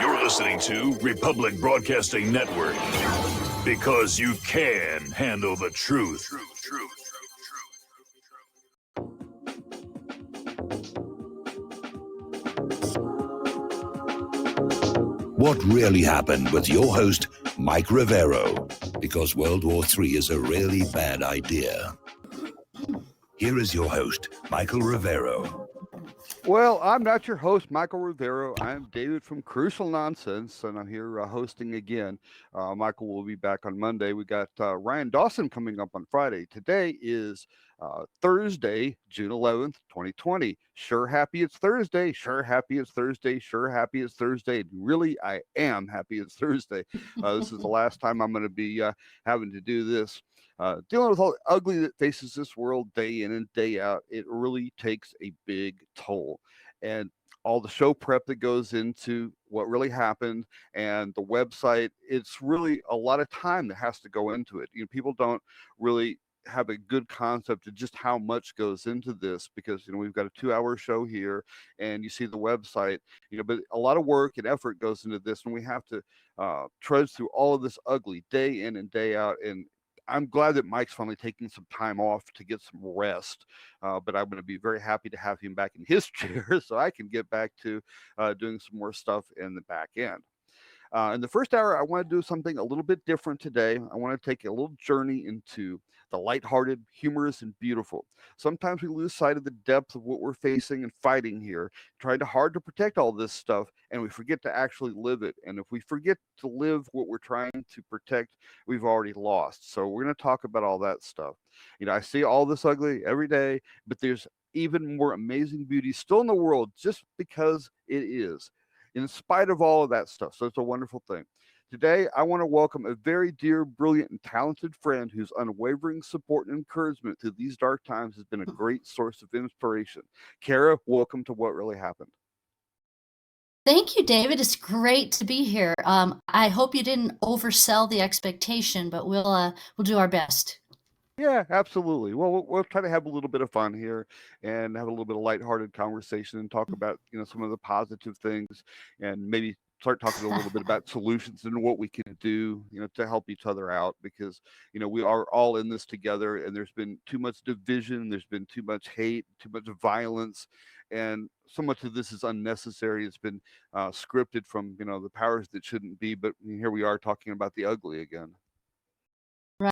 You're listening to Republic Broadcasting Network because you can handle the truth. What really happened with your host, Mike Rivero, because World War III is a really bad idea. Here is your host, Michael Rivero. Well, I'm not your host, Michael Rivero. I'm David from Crucial Nonsense, and I'm here hosting again. Michael will be back on Monday. We got Ryan Dawson coming up on Friday. Today is Thursday, June 11th, 2020. Sure happy it's Thursday. Sure happy it's Thursday. Sure happy it's Thursday. Really, I am happy it's Thursday. This is the last time I'm going to be having to do this. Dealing with all the ugly that faces this world day in and day out, it really takes a big toll. And all the show prep that goes into what really happened and the website, it's really a lot of time that has to go into it. People don't really have a good concept of just how much goes into this because we've got a 2-hour show here and you see the website, but a lot of work and effort goes into this, and we have to trudge through all of this ugly day in and day out. And I'm glad that Mike's finally taking some time off to get some rest, but I'm going to be very happy to have him back in his chair so I can get back to doing some more stuff in the back end. In the first hour, I want to do something a little bit different today. I want to take a little journey into the lighthearted, humorous, and beautiful. Sometimes we lose sight of the depth of what we're facing and fighting here, trying hard to protect all this stuff, and we forget to actually live it. And if we forget to live what we're trying to protect, we've already lost. So we're going to talk about all that stuff. I see all this ugly every day, but there's even more amazing beauty still in the world just because it is, in spite of all of that stuff. So it's a wonderful thing. Today, I want to welcome a very dear, brilliant, and talented friend whose unwavering support and encouragement through these dark times has been a great source of inspiration. Kara, welcome to What Really Happened. Thank you, David. It's great to be here. I hope you didn't oversell the expectation, but we'll do our best. Yeah, absolutely. Well, we'll try to have a little bit of fun here and have a little bit of lighthearted conversation and talk about, some of the positive things, and maybe start talking a little bit about solutions and what we can do, to help each other out, because, we are all in this together, and there's been too much division, there's been too much hate, too much violence, and so much of this is unnecessary. It's been scripted from, the powers that shouldn't be, but here we are talking about the ugly again.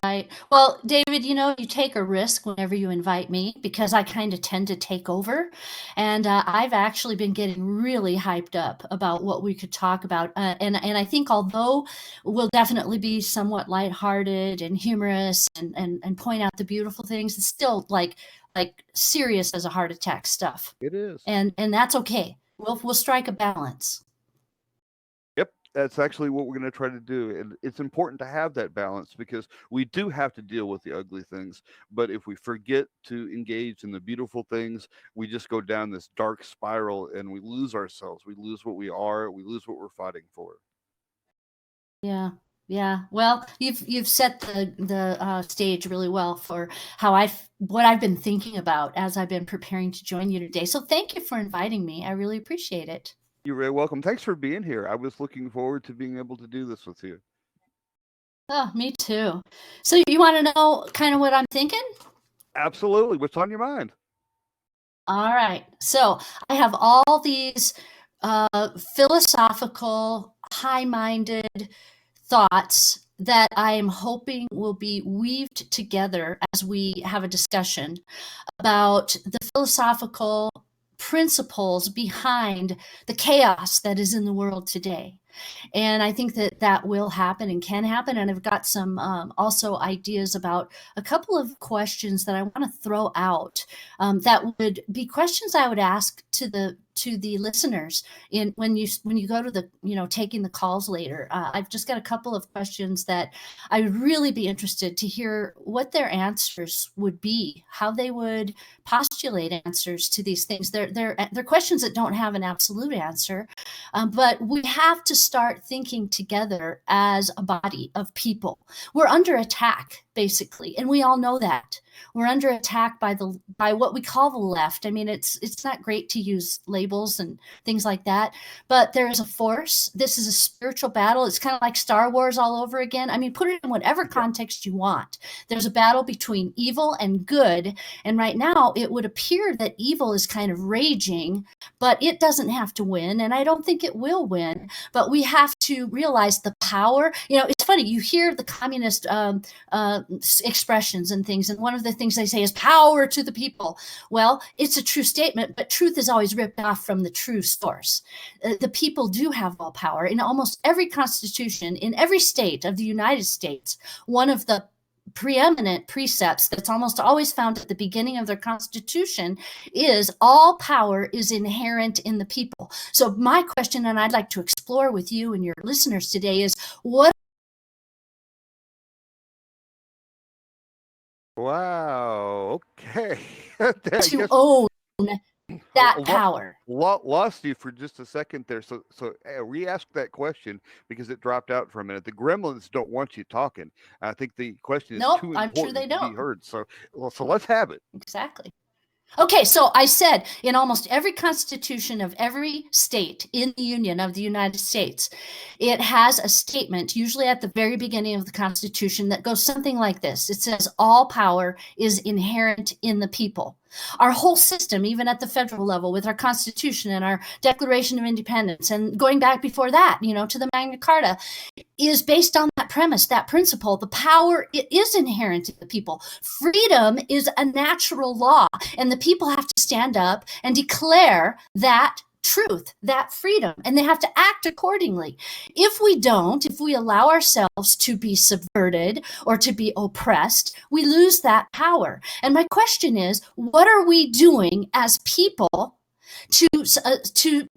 Right. Well, David, you take a risk whenever you invite me because I kind of tend to take over. And I've actually been getting really hyped up about what we could talk about. And I think although we'll definitely be somewhat lighthearted and humorous and point out the beautiful things, it's still like serious as a heart attack stuff. It is. And that's okay. We'll strike a balance. That's actually what we're going to try to do. And it's important to have that balance because we do have to deal with the ugly things. But if we forget to engage in the beautiful things, we just go down this dark spiral and we lose ourselves. We lose what we are. We lose what we're fighting for. Yeah. Yeah. Well, you've set the stage really well for what I've been thinking about as I've been preparing to join you today. So thank you for inviting me. I really appreciate it. You're very welcome. Thanks for being here. I was looking forward to being able to do this with you. Oh, me too. So you want to know kind of what I'm thinking? Absolutely. What's on your mind? All right. So I have all these philosophical, high-minded thoughts that I am hoping will be weaved together as we have a discussion about the philosophical principles behind the chaos that is in the world today. And I think that will happen and can happen. And I've got some also ideas about a couple of questions that I want to throw out that would be questions I would ask to the listeners when you go to the taking the calls later. I've just got a couple of questions that I would really be interested to hear what their answers would be, how they would postulate answers to these things. They're questions that don't have an absolute answer, but we have to start thinking together as a body of people. We're under attack basically, and we all know that. We're under attack by what we call the left. I mean, it's not great to use labels and things like that, but there is a force. This is a spiritual battle. It's kind of like Star Wars all over again. I mean, put it in whatever context you want. There's a battle between evil and good, and right now it would appear that evil is kind of raging, but it doesn't have to win, and I don't think it will win. But we have to realize the power. You know, it's funny, you hear the communist expressions and things, and one of the things they say is power to the people. Well, it's a true statement, but truth is always ripped off from the true source. The people do have all power. In almost every constitution, in every state of the United States, one of the preeminent precepts that's almost always found at the beginning of their constitution is all power is inherent in the people. So my question, and I'd like to explore with you and your listeners today, is what Wow. Okay. to own that power? Lost you for just a second there. So re-ask that question because it dropped out for a minute. The gremlins don't want you talking. I think the question is Nope, too I'm sure important they to don't. be heard. So let's have it. Exactly. Okay, so I said in almost every constitution of every state in the Union of the United States, it has a statement, usually at the very beginning of the Constitution, that goes something like this. It says, all power is inherent in the people. Our whole system, even at the federal level, with our Constitution and our Declaration of Independence, and going back before that, you know, to the Magna Carta, is based on that premise, that principle. The power, it is inherent in the people. Freedom is a natural law, and the people have to stand up and declare that truth, that freedom, and they have to act accordingly. If we don't, if we allow ourselves to be subverted or to be oppressed, we lose that power. And my question is, what are we doing as people to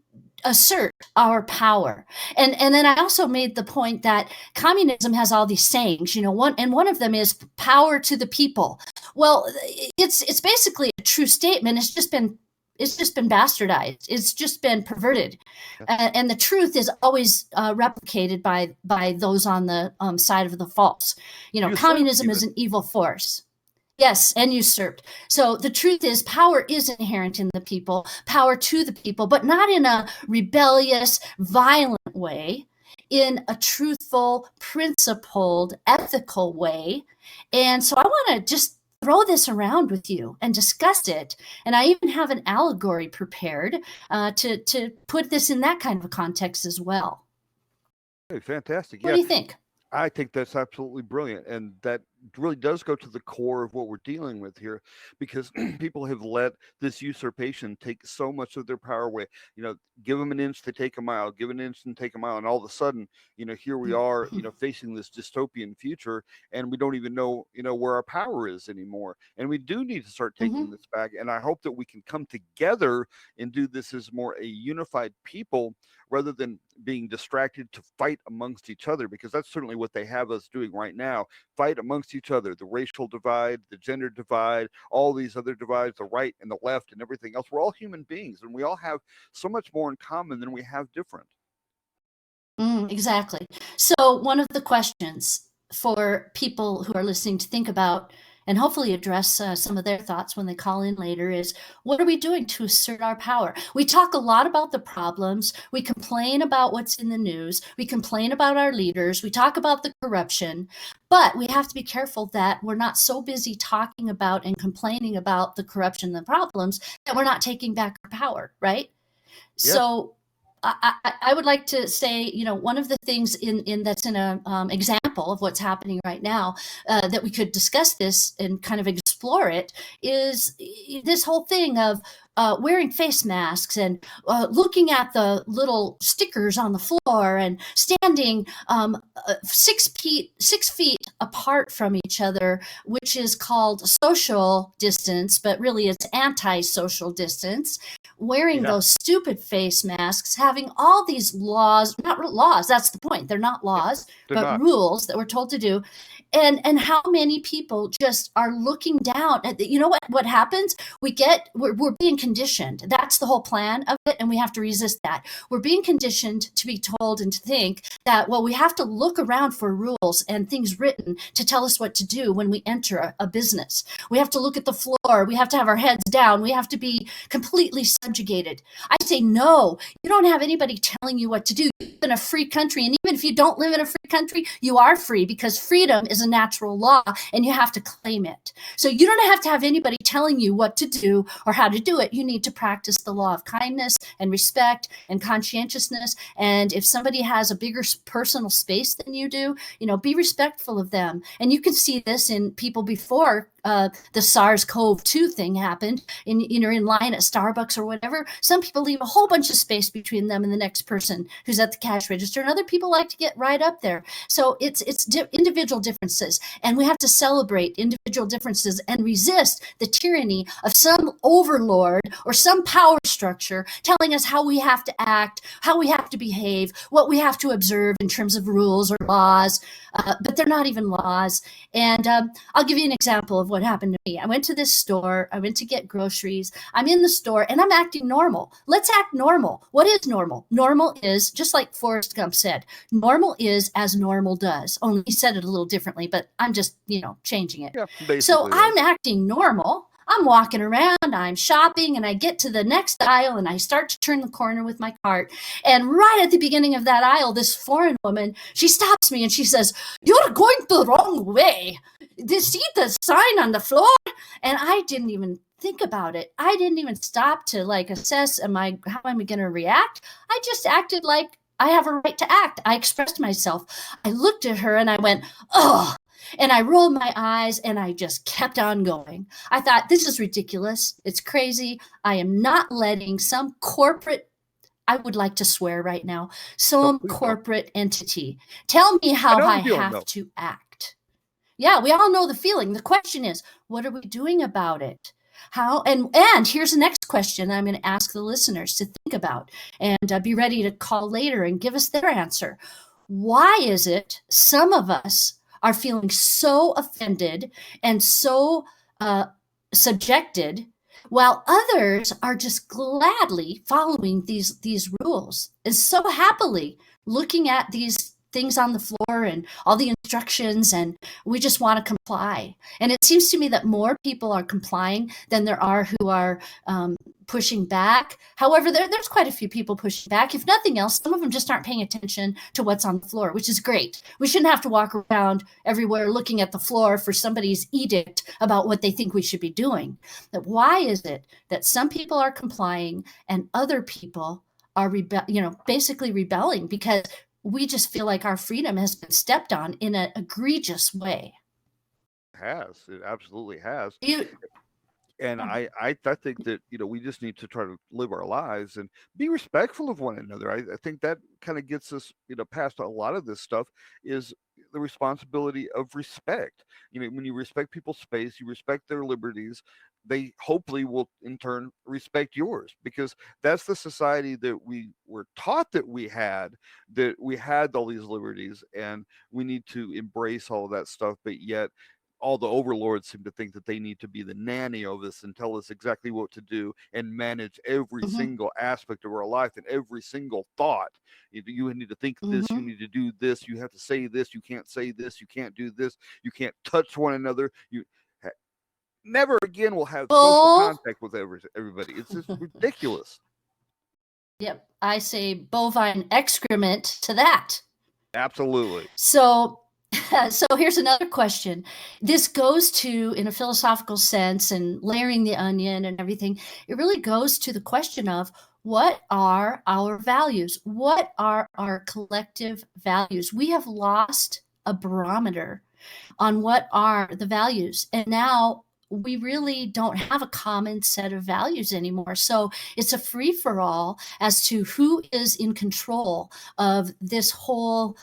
assert our power? And then I also made the point that communism has all these sayings, you know, one of them is power to the people. Well, it's basically a true statement. It's just been bastardized. It's just been perverted. And the truth is always replicated by those on the side of the false. You know, communism is an evil force. Yes, and usurped. So the truth is power is inherent in the people, power to the people, but not in a rebellious, violent way, in a truthful, principled, ethical way. And so I want to just throw this around with you and discuss it. And I even have an allegory prepared to put this in that kind of a context as well. Hey, fantastic. What do you think? I think that's absolutely brilliant. And that really does go to the core of what we're dealing with here, because people have let this usurpation take so much of their power away. You know, give them an inch, they take a mile, give an inch and take a mile. And all of a sudden, you know, here we are, you know, facing this dystopian future, and we don't even know, you know, where our power is anymore. And we do need to start taking this back. And I hope that we can come together and do this as more a unified people, rather than being distracted to fight amongst each other, because that's certainly what they have us doing right now. Fight amongst each other, the racial divide, the gender divide, all these other divides, the right and the left and everything else. We're all human beings, and we all have so much more in common than we have different. Exactly. So one of the questions for people who are listening to think about and hopefully address some of their thoughts when they call in later is, what are we doing to assert our power? We talk a lot about the problems. We complain about what's in the news. We complain about our leaders. We talk about the corruption. But we have to be careful that we're not so busy talking about and complaining about the corruption and the problems that we're not taking back our power, right? Yeah. So I would like to say, you know, one of the things in that's in a example of what's happening right now that we could discuss this and kind of explore it is this whole thing of wearing face masks and looking at the little stickers on the floor and standing 6 feet apart from each other, which is called social distance, but really it's anti-social distance. Wearing those stupid face masks, having all these laws, not laws, that's the point. They're not laws, but rules that we're told to do. And how many people just are looking down. And you know what happens? We're being conditioned. That's the whole plan of it, and we have to resist that. We're being conditioned to be told and to think that, well, we have to look around for rules and things written to tell us what to do when we enter a business. We have to look at the floor. We have to have our heads down. We have to be completely subjugated. I say, no, you don't have anybody telling you what to do. You live in a free country, and even if you don't live in a free country, you are free, because freedom is a natural law and you have to claim it. So you don't have to have anybody telling you what to do or how to do it. You need to practice the law of kindness and respect and conscientiousness. And if somebody has a bigger personal space than you do, be respectful of them. And you can see this in people before the SARS-CoV-2 thing happened, in line at Starbucks or whatever. Some people leave a whole bunch of space between them and the next person who's at the cash register, and other people like to get right up there. So it's individual differences, and we have to celebrate individual differences and resist the tyranny of some overlord or some power structure telling us how we have to act, how we have to behave, what we have to observe in terms of rules or laws, but they're not even laws. And I'll give you an example of what happened to me. I went to this store. I went to get groceries. I'm in the store and I'm acting normal. Let's act normal. What is normal? Normal is, just like Forrest Gump said, normal is as normal does. Only he said it a little differently, but I'm just, changing it. Yeah, basically. So I'm acting normal. I'm walking around, I'm shopping, and I get to the next aisle and I start to turn the corner with my cart. And right at the beginning of that aisle, this foreign woman, she stops me and she says, "You're going the wrong way. Did you see the sign on the floor?" And I didn't even think about it. I didn't even stop to assess, how am I going to react? I just acted like I have a right to act. I expressed myself. I looked at her and I went, "Ugh." And I rolled my eyes and I just kept on going. I thought, this is ridiculous. It's crazy. I am not letting some corporate, I would like to swear right now, some corporate entity tell me how I have to act. Yeah, we all know the feeling. The question is, what are we doing about it? How? And here's the next question I'm going to ask the listeners to think about, and be ready to call later and give us their answer. Why is it some of us are feeling so offended and so subjected, while others are just gladly following these rules and so happily looking at these things on the floor and all the instructions, and we just want to comply? And it seems to me that more people are complying than there are who are pushing back. However, there's quite a few people pushing back. If nothing else, some of them just aren't paying attention to what's on the floor, which is great. We shouldn't have to walk around everywhere looking at the floor for somebody's edict about what they think we should be doing. But why is it that some people are complying and other people are basically rebelling because we just feel like our freedom has been stepped on in an egregious way? It absolutely has. And Yeah. I think that, we just need to try to live our lives and be respectful of one another. I think that kind of gets us, past a lot of this stuff, is the responsibility of respect. When you respect people's space, you respect their liberties, they hopefully will in turn respect yours, because that's the society that we were taught that we had all these liberties, and we need to embrace all of that stuff. But yet all the overlords seem to think that they need to be the nanny of us and tell us exactly what to do and manage every Mm-hmm. single aspect of our life and every single thought. You need to think this, you Mm-hmm. need to do this, you have to say this, you can't say this, you can't do this, you can't touch one another. You never again will have social contact with everybody. It's just ridiculous. Yep. I say bovine excrement to that. Absolutely. So here's another question. This goes to, in a philosophical sense, and layering the onion and everything, it really goes to the question of, what are our values? What are our collective values? We have lost a barometer on what are the values. And now we really don't have a common set of values anymore. So it's a free for all as to who is in control of this whole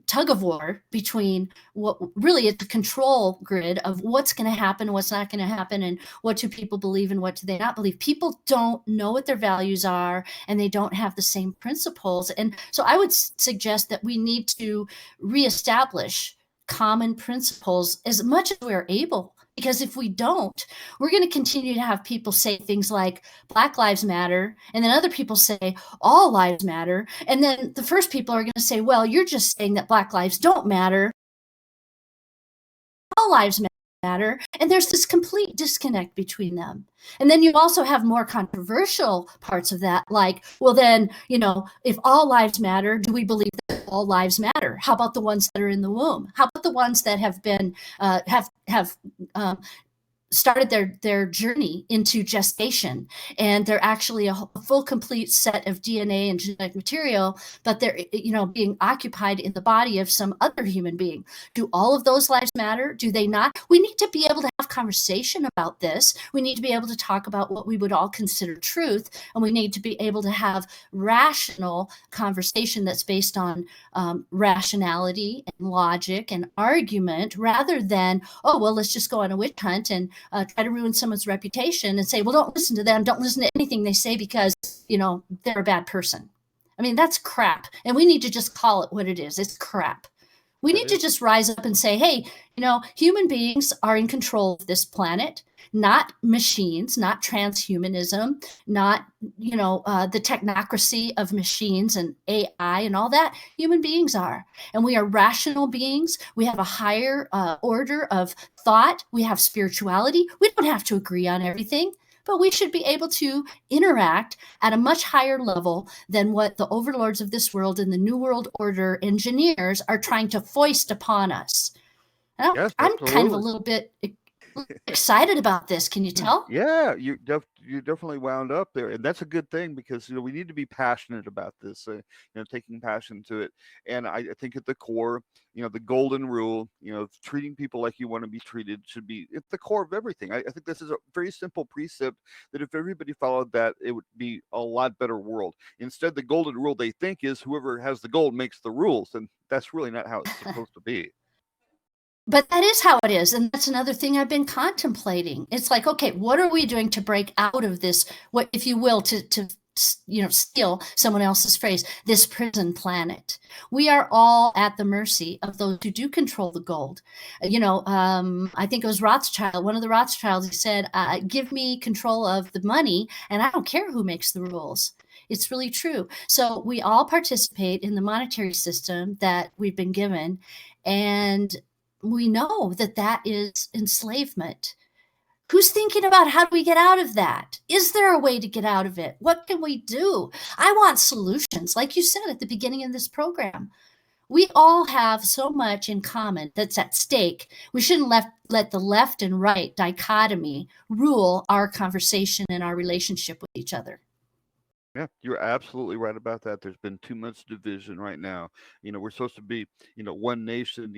tug of war between what really it's a control grid of what's going to happen, what's not going to happen, and what do people believe and what do they not believe. People don't know what their values are, and they don't have the same principles. And so I would suggest that we need to reestablish common principles as much as we're able. Because if we don't, we're going to continue to have people say things like Black Lives Matter, and then other people say all lives matter. And then the first people are going to say, well, you're just saying that Black lives don't matter. All lives matter. And there's this complete disconnect between them. And then you also have more controversial parts of that, like, well, then, if all lives matter, do we believe that all lives matter? How about the ones that are in the womb? How about the ones that have been, started their journey into gestation, and they're actually a full complete set of DNA and genetic material, but they're being occupied in the body of some other human being? Do all of those lives matter? Do they not? We need to be able to have conversation about this. We need to be able to talk about what we would all consider truth, and we need to be able to have rational conversation that's based on rationality and logic and argument, rather than, oh, well, let's just go on a witch hunt and try to ruin someone's reputation and say, well, don't listen to them. Don't listen to anything they say because, they're a bad person. I mean, that's crap. And we need to just call it what it is. It's crap. We need to just rise up and say, hey, human beings are in control of this planet, not machines, not transhumanism, not, the technocracy of machines and AI and all that. Human beings are. And we are rational beings. We have a higher order of thought. We have spirituality. We don't have to agree on everything, but we should be able to interact at a much higher level than what the overlords of this world and the New World Order engineers are trying to foist upon us. Yes, I'm kind of a absolutely. little bit excited about this. Can you tell? Yeah, you definitely wound up there, and that's a good thing, because we need to be passionate about this. Taking passion to it, and I think at the core, the golden rule, treating people like you want to be treated, should be at the core of everything. I think this is a very simple precept that if everybody followed that, it would be a lot better world. Instead, the golden rule they think is whoever has the gold makes the rules, and that's really not how it's supposed to be. But that is how it is, and that's another thing I've been contemplating. It's like, okay, what are we doing to break out of this, what, if you will, to steal someone else's phrase, this prison planet? We are all at the mercy of those who do control the gold. I think it was Rothschild, one of the Rothschilds, he said, give me control of the money, and I don't care who makes the rules. It's really true. So we all participate in the monetary system that we've been given, and we know that that is enslavement. Who's thinking about how do we get out of that? Is there a way to get out of it? What can we do? I want solutions. Like you said at the beginning of this program, we all have so much in common that's at stake. We shouldn't let the left and right dichotomy rule our conversation and our relationship with each other. Yeah, you're absolutely right about that. There's been too much division right now. We're supposed to be, one nation,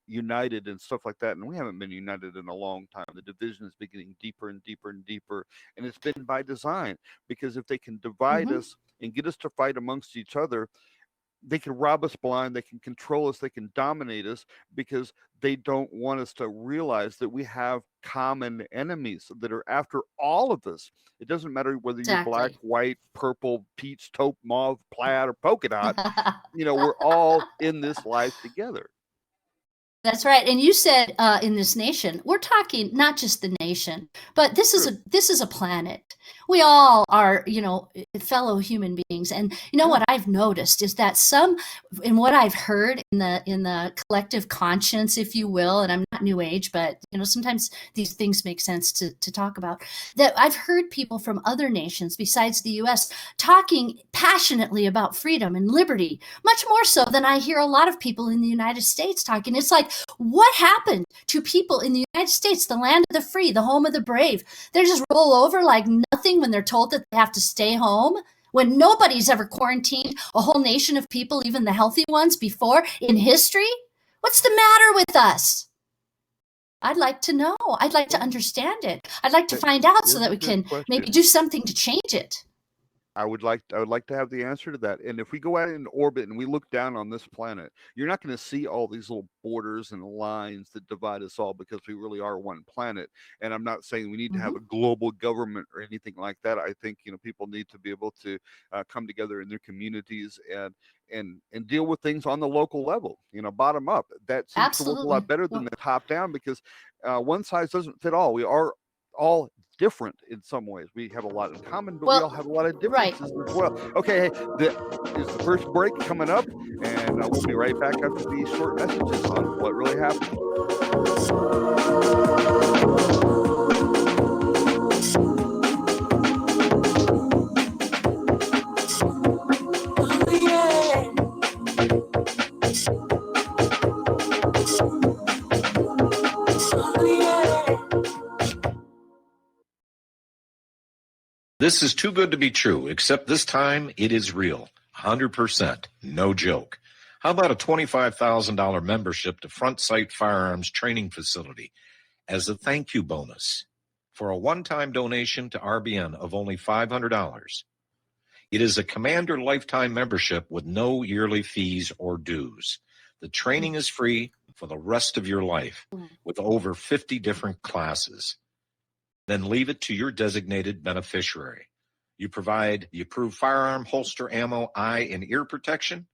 united and stuff like that. And we haven't been united in a long time. The division is getting deeper and deeper and deeper. And it's been by design, because if they can divide Mhm. us and get us to fight amongst each other, they can rob us blind, they can control us, they can dominate us, because they don't want us to realize that we have common enemies that are after all of us. It doesn't matter whether you're black, Exactly. white, purple, peach, taupe, mauve, plaid, or polka dot. We're all in this life together. That's right. And you said in this nation, we're talking not just the nation, but this is True. a planet. We all are, fellow human beings. And Yeah. what I've noticed is that in what I've heard in the collective conscience, if you will, and I'm not new age, but sometimes these things make sense to talk about, that I've heard people from other nations besides the US talking passionately about freedom and liberty, much more so than I hear a lot of people in the United States talking. It's like, what happened to people in the United States, the land of the free, the home of the brave? They just roll over like nothing when they're told that they have to stay home, when nobody's ever quarantined a whole nation of people, even the healthy ones, before in history. What's the matter with us? I'd like to know. I'd like to understand it. I'd like to That find out so is that a we good can maybe question. do something to change it. I would like to have the answer to that. And if we go out in orbit and we look down on this planet, you're not going to see all these little borders and lines that divide us all, because we really are one planet. And I'm not saying we need to have a global government or anything like that. I think people need to be able to come together in their communities and deal with things on the local level, bottom up. That seems to work a lot better than the top down, because one size doesn't fit all. We are all different in some ways. We have a lot in common, but we all have a lot of differences as well. Okay, hey, this is the first break coming up, and we'll be right back after these short messages on what really happened. This is too good to be true, except this time it is real. 100%. No joke. How about a $25,000 membership to Front Sight Firearms Training Facility as a thank you bonus for a one-time donation to RBN of only $500? It is a Commander lifetime membership with no yearly fees or dues. The training is free for the rest of your life with over 50 different classes. Then leave it to your designated beneficiary. You provide the approved firearm, holster, ammo, eye, and ear protection.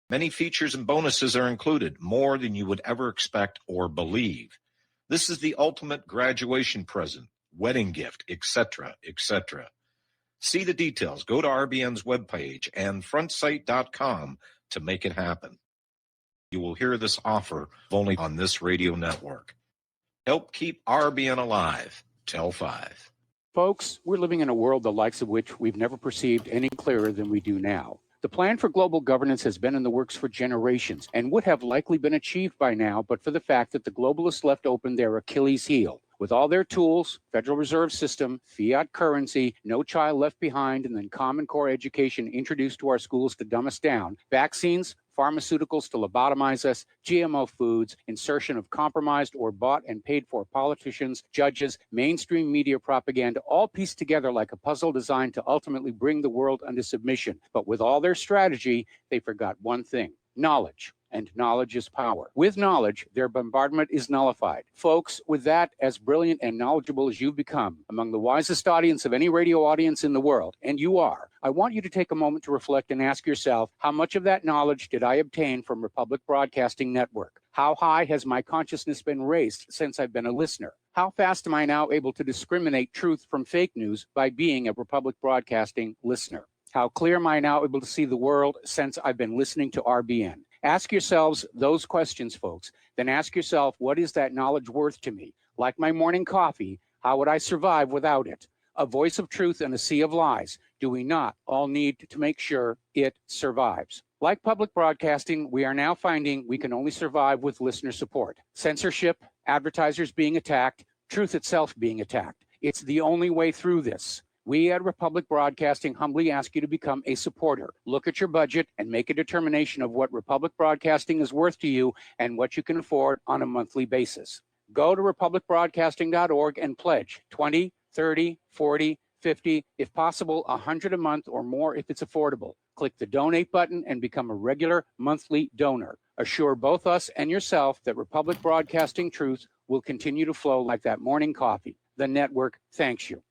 Many features and bonuses are included, more than you would ever expect or believe. This is the ultimate graduation present, wedding gift, etc., etc. See the details. Go to RBN's webpage and frontsight.com to make it happen. You will hear this offer only on this radio network. Help keep RBN alive. Tell 5. Folks, we're living in a world the likes of which we've never perceived any clearer than we do now. The plan for global governance has been in the works for generations and would have likely been achieved by now, but for the fact that the globalists left open their Achilles heel. With all their tools, Federal Reserve System, fiat currency, no child left behind, and then Common Core education introduced to our schools to dumb us down, vaccines, pharmaceuticals to lobotomize us, GMO foods, insertion of compromised or bought and paid for politicians, judges, mainstream media propaganda, all pieced together like a puzzle designed to ultimately bring the world under submission. But with all their strategy, they forgot one thing: knowledge. And knowledge is power. With knowledge, their bombardment is nullified. Folks, with that, as brilliant and knowledgeable as you've become, among the wisest audience of any radio audience in the world, and you are, I want you to take a moment to reflect and ask yourself, how much of that knowledge did I obtain from Republic Broadcasting Network? How high has my consciousness been raised since I've been a listener? How fast am I now able to discriminate truth from fake news by being a Republic Broadcasting listener? How clear am I now able to see the world since I've been listening to RBN? Ask yourselves those questions, folks. Then ask yourself, what is that knowledge worth to me? Like my morning coffee, how would I survive without it? A voice of truth in a sea of lies. Do we not all need to make sure it survives? Like public broadcasting, we are now finding we can only survive with listener support. Censorship, advertisers being attacked, truth itself being attacked. It's the only way through this. We at Republic Broadcasting humbly ask you to become a supporter. Look at your budget and make a determination of what Republic Broadcasting is worth to you and what you can afford on a monthly basis. Go to republicbroadcasting.org and pledge 20, 30, 40, 50, if possible, 100 a month or more if it's affordable. Click the donate button and become a regular monthly donor. Assure both us and yourself that Republic Broadcasting truth will continue to flow like that morning coffee. The network thanks you.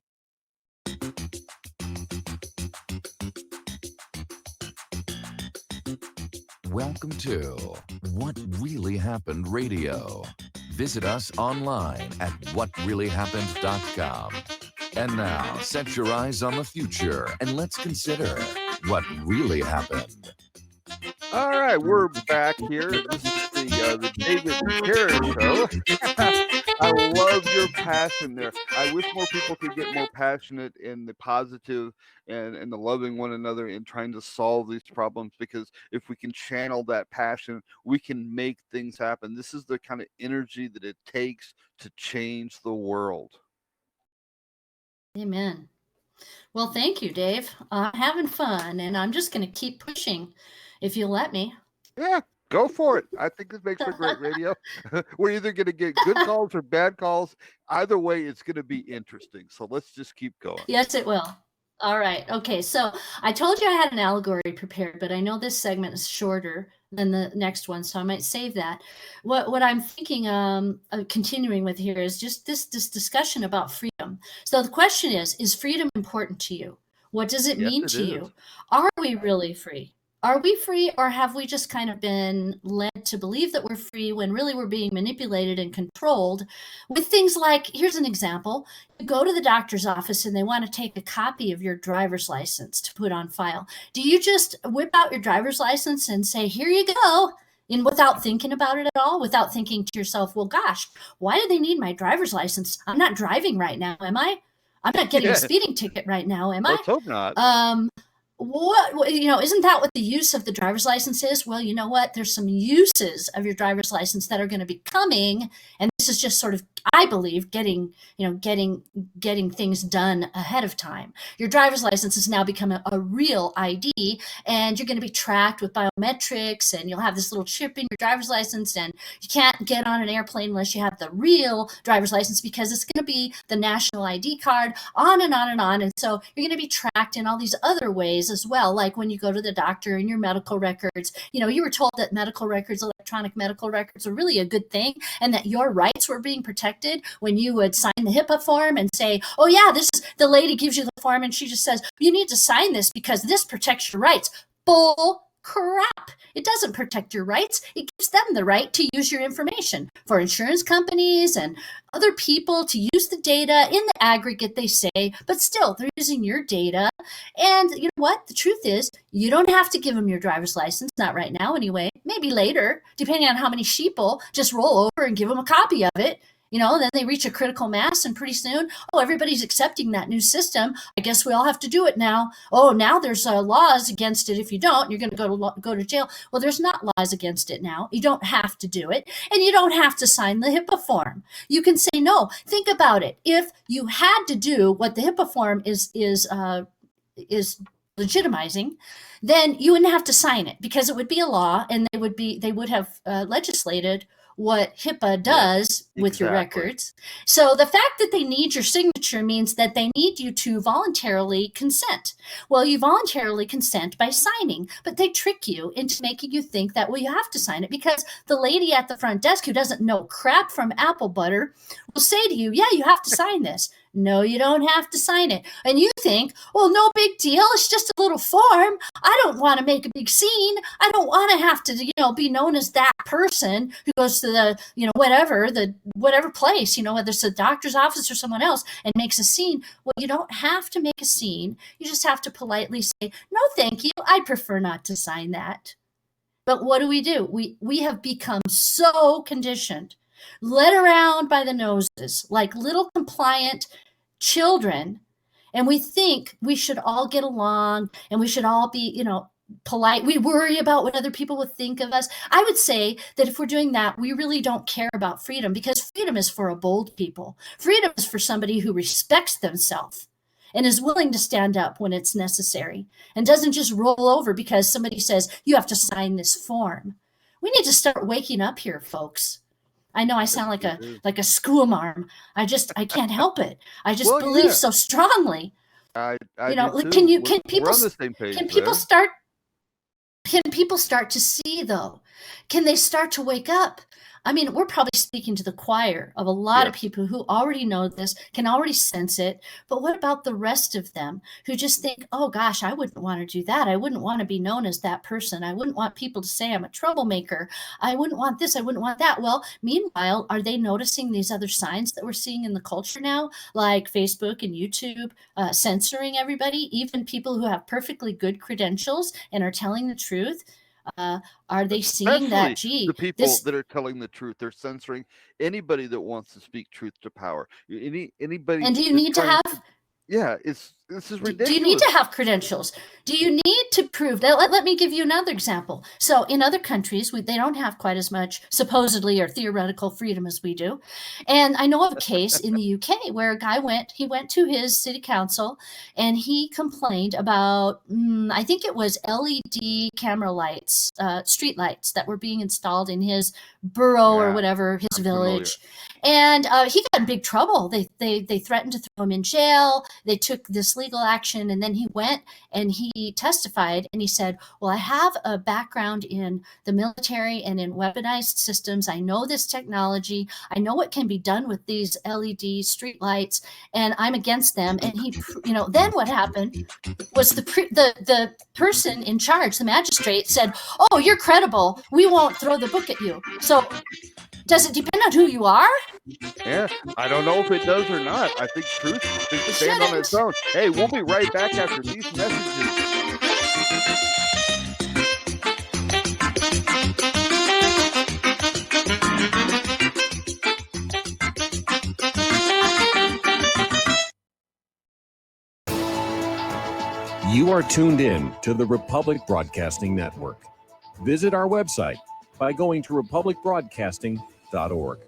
Welcome to What Really Happened Radio. Visit us online at whatreallyhappened.com. And now, set your eyes on the future and let's consider what really happened. All right, we're back here. This is the David Harris Show. I love your passion there. I wish more people could get more passionate in the positive and the loving one another in trying to solve these problems, because if we can channel that passion, we can make things happen. This is the kind of energy that it takes to change the world. Amen. Well, thank you, Dave. I'm having fun, and I'm just going to keep pushing if you'll let me. Yeah, go for it. I think this makes for great radio. We're either going to get good calls or bad calls. Either way, it's going to be interesting. So let's just keep going. Yes, it will. All right. Okay. So I told you I had an allegory prepared, but I know this segment is shorter than the next one, so I might save that. What I'm thinking of continuing with here is just this discussion about freedom. So the question is freedom important to you? What does it Yes, mean it to is. you? Are we really free? Are we free, or have we just kind of been led to believe that we're free when really we're being manipulated and controlled with things like, here's an example. You go to the doctor's office and they want to take a copy of your driver's license to put on file. Do you just whip out your driver's license and say, here you go? And without thinking about it at all, without thinking to yourself, well, gosh, why do they need my driver's license? I'm not driving right now, am I? I'm not getting a Yeah. speeding ticket right now, am I? Let's hope not. Isn't that what the use of the driver's license is? Well, you know what? There's some uses of your driver's license that are going to be coming, and this is just sort of, I believe, getting things done ahead of time. Your driver's license has now become a real ID, and you're going to be tracked with biometrics, and you'll have this little chip in your driver's license, and you can't get on an airplane unless you have the real driver's license, because it's going to be the national ID card, on and on and on. And so you're going to be tracked in all these other ways as well, like when you go to the doctor and your medical records. You were told that medical records, electronic medical records, are really a good thing, and that your rights were being protected when you would sign the HIPAA form and say, oh yeah, this is, the lady gives you the form and she just says, you need to sign this because this protects your rights. Bull crap. It doesn't protect your rights. It gives them the right to use your information for insurance companies and other people to use the data in the aggregate, they say, but still they're using your data. And you know what? The truth is, you don't have to give them your driver's license, not right now anyway, maybe later, depending on how many sheeple just roll over and give them a copy of it. Then they reach a critical mass, and pretty soon, oh, everybody's accepting that new system. I guess we all have to do it now. Oh, now there's laws against it. If you don't, you're going to go to jail. Well, there's not laws against it now. You don't have to do it, and you don't have to sign the HIPAA form. You can say no. Think about it. If you had to do what the HIPAA form is legitimizing, then you wouldn't have to sign it, because it would be a law, and they would have legislated what HIPAA does with your exactly. records. So the fact that they need your signature means that they need you to voluntarily consent. Well, you voluntarily consent by signing, but they trick you into making you think that, well, you have to sign it, because the lady at the front desk who doesn't know crap from apple butter will say to you, yeah, you have to sign this. No, you don't have to sign it. And you think, well, no big deal. It's just a little form. I don't want to make a big scene. I don't want to have to, be known as that person who goes to the, whatever place, whether it's a doctor's office or someone else, and makes a scene. Well, you don't have to make a scene. You just have to politely say, no, thank you. I prefer not to sign that. But what do? We have become so conditioned, led around by the noses like little compliant children, and we think we should all get along and we should all be, polite. We worry about what other people would think of us. I would say that if we're doing that, we really don't care about freedom, because freedom is for a bold people. Freedom is for somebody who respects themselves and is willing to stand up when it's necessary, and doesn't just roll over because somebody says you have to sign this form. We need to start waking up here, folks. I know I sound like a school marm. I can't help it. I just believe so strongly. I do too. can people, we're on the same page can people there. start to see, though? Can they start to wake up? I mean, we're probably speaking to the choir of a lot of people who already know this, can already sense it. But what about the rest of them who just think, oh gosh, I wouldn't want to do that. I wouldn't want to be known as that person. I wouldn't want people to say I'm a troublemaker. I wouldn't want this. I wouldn't want that. Well, meanwhile, are they noticing these other signs that we're seeing in the culture now, like Facebook and YouTube censoring everybody, even people who have perfectly good credentials and are telling the truth? Are they seeing that, Especially the people that are telling the truth? They're censoring anybody that wants to speak truth to power. Anybody. And do you need to have? This is ridiculous. Do you need to have credentials? Do you need to prove? Let me give you another example. So in other countries, they don't have quite as much supposedly or theoretical freedom as we do. And I know of a case in the UK where a guy went to his city council and he complained about, I think it was LED camera lights, street lights that were being installed in his borough or whatever, his village. And he got in big trouble. They threatened to throw him in jail. They took this legal action. And then he went and he testified and he said, well, I have a background in the military and in weaponized systems. I know this technology. I know what can be done with these LED street lights, and I'm against them. And he, then what happened was the person in charge, the magistrate, said, oh, you're credible. We won't throw the book at you. So does it depend on who you are? Yeah, I don't know if it does or not. I think truth can stand on its own. Hey, we'll be right back after these messages. You are tuned in to the Republic Broadcasting Network. Visit our website by going to republicbroadcasting.org.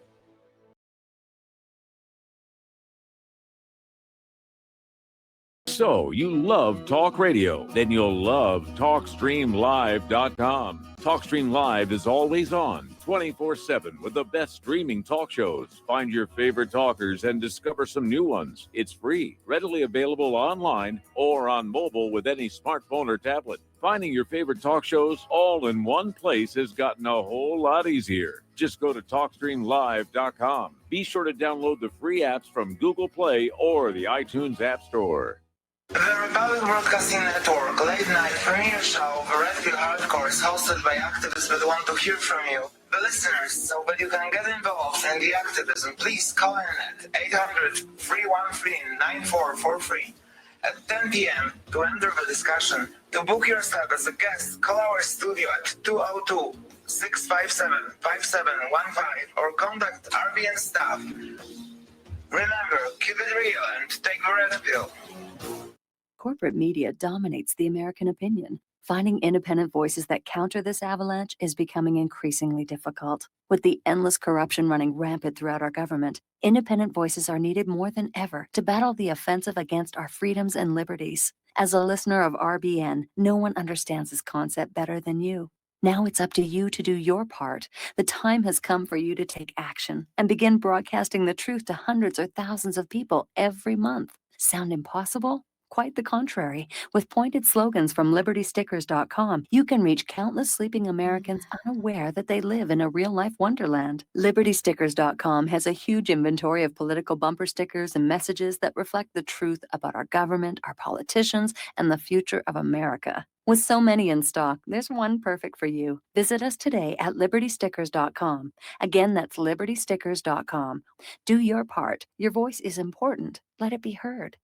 So, you love talk radio? Then you'll love TalkStreamLive.com. TalkStream Live is always on, 24/7, with the best streaming talk shows. Find your favorite talkers and discover some new ones. It's free, readily available online or on mobile with any smartphone or tablet. Finding your favorite talk shows all in one place has gotten a whole lot easier. Just go to TalkStreamLive.com. Be sure to download the free apps from Google Play or the iTunes App Store. The Republic Broadcasting Network late night premiere show of Redfield Hardcore is hosted by activists that want to hear from you, the listeners. So that you can get involved in the activism, please call in at 800-313-9443 at 10 p.m. to enter the discussion. To book yourself as a guest, call our studio at 202-657-5715 or contact RBN staff. Remember, keep it real and take the red pill. Corporate media dominates the American opinion. Finding independent voices that counter this avalanche is becoming increasingly difficult. With the endless corruption running rampant throughout our government, independent voices are needed more than ever to battle the offensive against our freedoms and liberties. As a listener of RBN, no one understands this concept better than you. Now it's up to you to do your part. The time has come for you to take action and begin broadcasting the truth to hundreds or thousands of people every month. Sound impossible? Quite the contrary. With pointed slogans from LibertyStickers.com, you can reach countless sleeping Americans unaware that they live in a real-life wonderland. LibertyStickers.com has a huge inventory of political bumper stickers and messages that reflect the truth about our government, our politicians, and the future of America. With so many in stock, there's one perfect for you. Visit us today at LibertyStickers.com. Again, that's LibertyStickers.com. Do your part. Your voice is important. Let it be heard.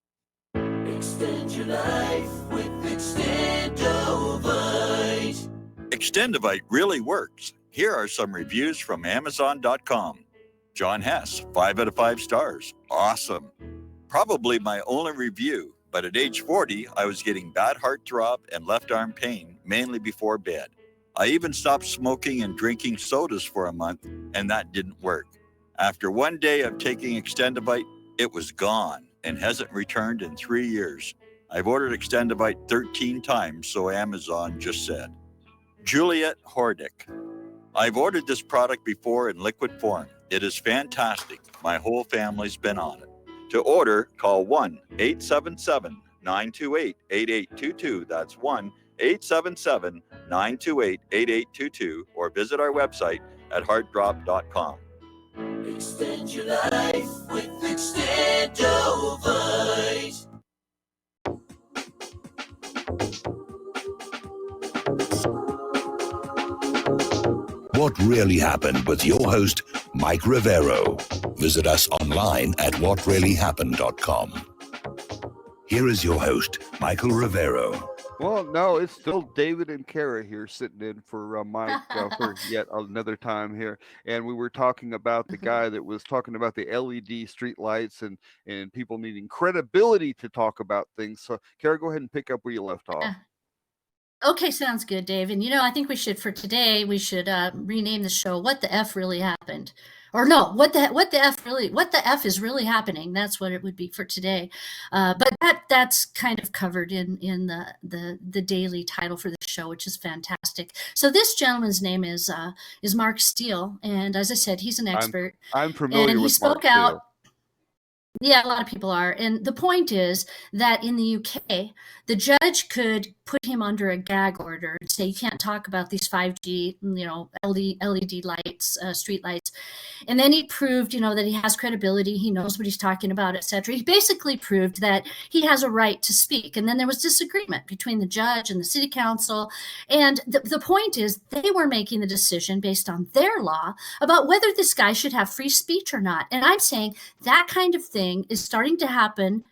Extend your life with Extendovite. Extendovite really works. Here are some reviews from Amazon.com. John Hess, 5 out of 5 stars. Awesome. Probably my only review, but at age 40, I was getting bad heart throb and left arm pain, mainly before bed. I even stopped smoking and drinking sodas for a month, and that didn't work. After one day of taking Extendovite, it was gone and hasn't returned in 3 years. I've ordered Extendovite 13 times, so Amazon just said. Juliet Hordick. I've ordered this product before in liquid form. It is fantastic. My whole family's been on it. To order, call 1-877-928-8822. That's 1-877-928-8822, or visit our website at heartdrop.com. Extend your life with Extendovite. What really happened with your host, Mike Rivero. Visit us online at whatreallyhappened.com. Here is your host, Michael Rivero. Well, no, it's still David and Kara here sitting in for Mike for yet another time here. And we were talking about the guy that was talking about the LED street lights and people needing credibility to talk about things. So, Kara, go ahead and pick up where you left off. Okay, sounds good, Dave. And I think we should, for today, we should rename the show "What the F Really Happened," or no, what the F is really happening. That's what it would be for today. But that's kind of covered in the daily title for the show, which is fantastic. So this gentleman's name is Mark Steele, and as I said, he's an expert. I'm familiar and he with spoke Mark out. Steele. Yeah, a lot of people are. And the point is that in the UK, the judge could put him under a gag order and say, you can't talk about these 5G, LED lights, street lights. And then he proved, that he has credibility, he knows what he's talking about, etc. He basically proved that he has a right to speak. And then there was disagreement between the judge and the city council. And the point is they were making the decision based on their law about whether this guy should have free speech or not. And I'm saying that kind of thing is starting to happen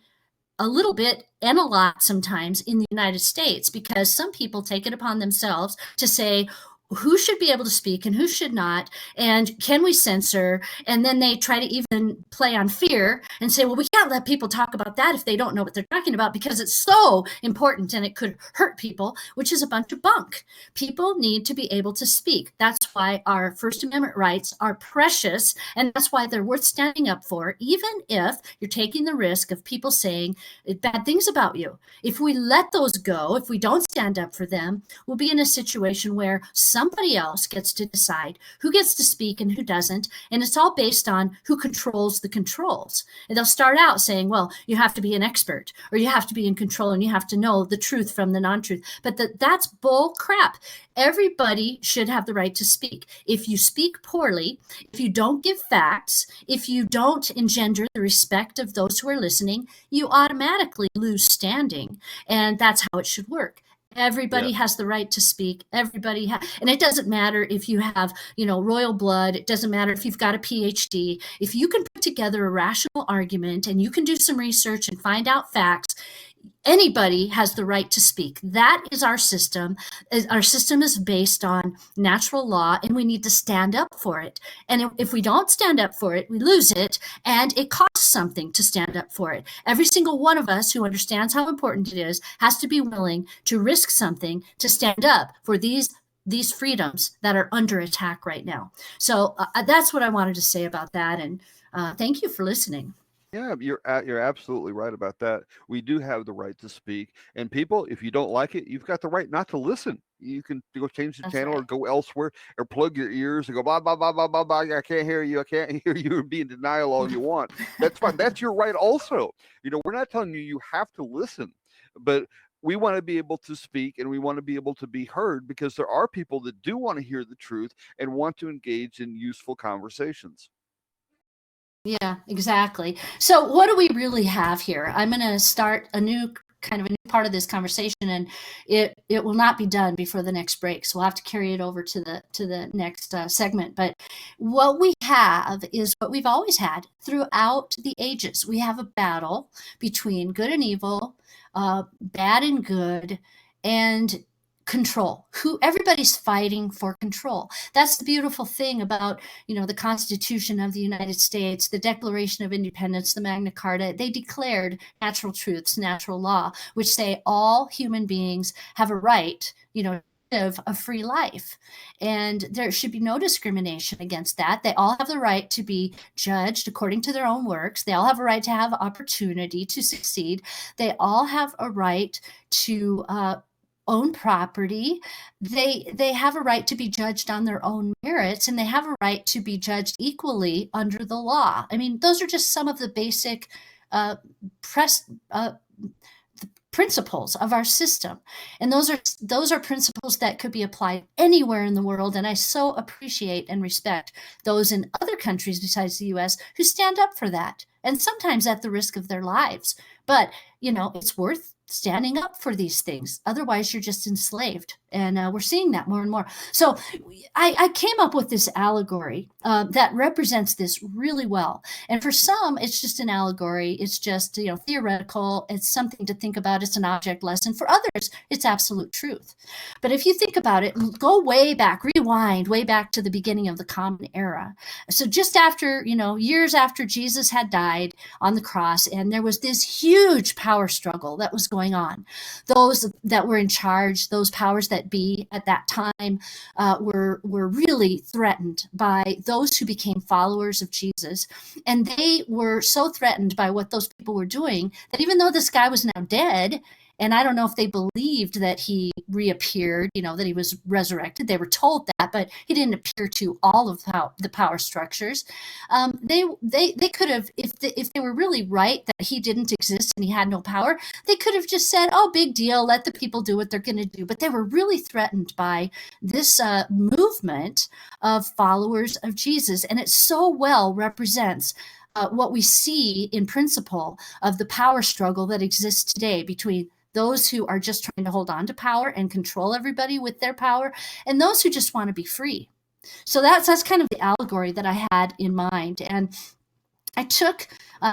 a little bit and a lot sometimes in the United States, because some people take it upon themselves to say who should be able to speak and who should not, and can we censor? And then they try to even play on fear and say, well, we can't let people talk about that if they don't know what they're talking about because it's so important and it could hurt people, which is a bunch of bunk. People need to be able to speak. That's why our First Amendment rights are precious, and that's why they're worth standing up for, even if you're taking the risk of people saying bad things about you. If we let those go, if we don't stand up for them, we'll be in a situation where somebody else gets to decide who gets to speak and who doesn't. And it's all based on who controls the controls. And they'll start out saying, well, you have to be an expert, or you have to be in control, and you have to know the truth from the non-truth. But that's bull crap. Everybody should have the right to speak. If you speak poorly, if you don't give facts, if you don't engender the respect of those who are listening, you automatically lose standing. And that's how it should work. Everybody has the right to speak. Everybody and it doesn't matter if you have, royal blood. It doesn't matter if you've got a PhD. If you can put together a rational argument and you can do some research and find out facts, anybody has the right to speak. That is our system. Our system is based on natural law, and we need to stand up for it. And if we don't stand up for it, we lose it, and it costs something to stand up for it. Every single one of us who understands how important it is has to be willing to risk something to stand up for these freedoms that are under attack right now. So that's what I wanted to say about that. And thank you for listening. Yeah, you're absolutely right about that. We do have the right to speak, and people, if you don't like it, you've got the right not to listen. You can go change the channel or go elsewhere, or plug your ears and go blah blah blah blah blah blah. I can't hear you. I can't hear you. Be in denial all you want. That's fine. That's your right. Also, we're not telling you have to listen, but we want to be able to speak, and we want to be able to be heard, because there are people that do want to hear the truth and want to engage in useful conversations. Yeah, exactly. So what do we really have here? I'm going to start a new part of this conversation, and it will not be done before the next break. So we'll have to carry it over to the next segment. But what we have is what we've always had throughout the ages. We have a battle between good and evil, bad and good, and control. Everybody's fighting for control. That's the beautiful thing about, the Constitution of the United States, the Declaration of Independence, the Magna Carta. They declared natural truths, natural law, which say all human beings have a right, to live a free life. And there should be no discrimination against that. They all have the right to be judged according to their own works. They all have a right to have opportunity to succeed. They all have a right to own property. They have a right to be judged on their own merits, and they have a right to be judged equally under the law. I mean, those are just some of the basic principles of our system. And those are principles that could be applied anywhere in the world. And I so appreciate and respect those in other countries besides the US who stand up for that, and sometimes at the risk of their lives. But, it's worth standing up for these things. Otherwise, you're just enslaved. And we're seeing that more and more. So I came up with this allegory that represents this really well. And for some, it's just an allegory. It's just, theoretical. It's something to think about. It's an object lesson. For others, it's absolute truth. But if you think about it, go way back, rewind way back to the beginning of the Common Era. So just after, years after Jesus had died on the cross, and there was this huge power struggle that was going on. Those that were in charge, those powers that be at that time, were really threatened by those who became followers of Jesus. And they were so threatened by what those people were doing that even though this guy was now dead, And I don't know if they believed that he reappeared, that he was resurrected. They were told that, but he didn't appear to all of the power structures. They could have, if they were really right that he didn't exist and he had no power, they could have just said, "Oh, big deal. Let the people do what they're going to do." But they were really threatened by this movement of followers of Jesus, and it so well represents what we see in principle of the power struggle that exists today between those who are just trying to hold on to power and control everybody with their power, and those who just want to be free. So that's kind of the allegory that I had in mind. And I took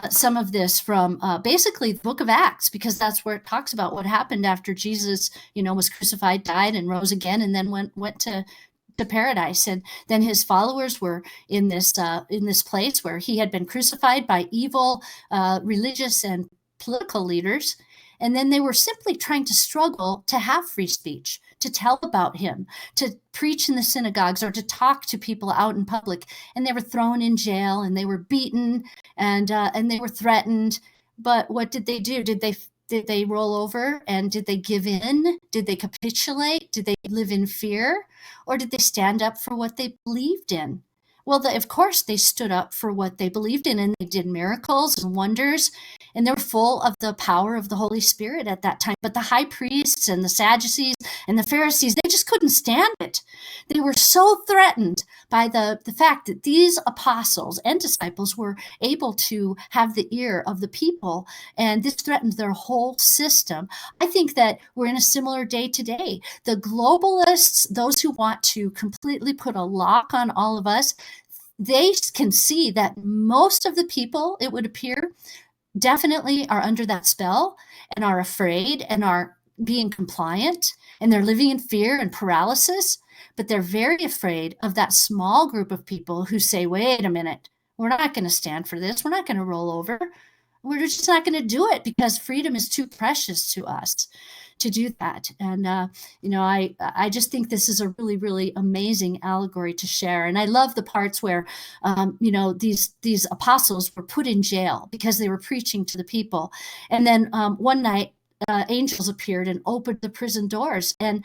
some of this from basically the book of Acts, because that's where it talks about what happened after Jesus, was crucified, died, and rose again, and then went to paradise. And then his followers were in this place where he had been crucified by evil religious and political leaders. And then they were simply trying to struggle to have free speech, to tell about him, to preach in the synagogues, or to talk to people out in public. And they were thrown in jail, and they were beaten, and they were threatened. But what did they do? Did they roll over, and did they give in? Did they capitulate? Did they live in fear? Or did they stand up for what they believed in? Well, of course, they stood up for what they believed in, and they did miracles and wonders, and they were full of the power of the Holy Spirit at that time. But the high priests and the Sadducees and the Pharisees, they just couldn't stand it. They were so threatened by the fact that these apostles and disciples were able to have the ear of the people, and this threatened their whole system. I think that we're in a similar day today. The globalists, those who want to completely put a lock on all of us, they can see that most of the people, it would appear, definitely are under that spell and are afraid and are being compliant, and they're living in fear and paralysis. But they're very afraid of that small group of people who say, "Wait a minute, we're not going to stand for this. We're not going to roll over. We're just not going to do it, because freedom is too precious to us to do that." And, I just think this is a really, really amazing allegory to share. And I love the parts where, these apostles were put in jail because they were preaching to the people. And then one night, angels appeared and opened the prison doors and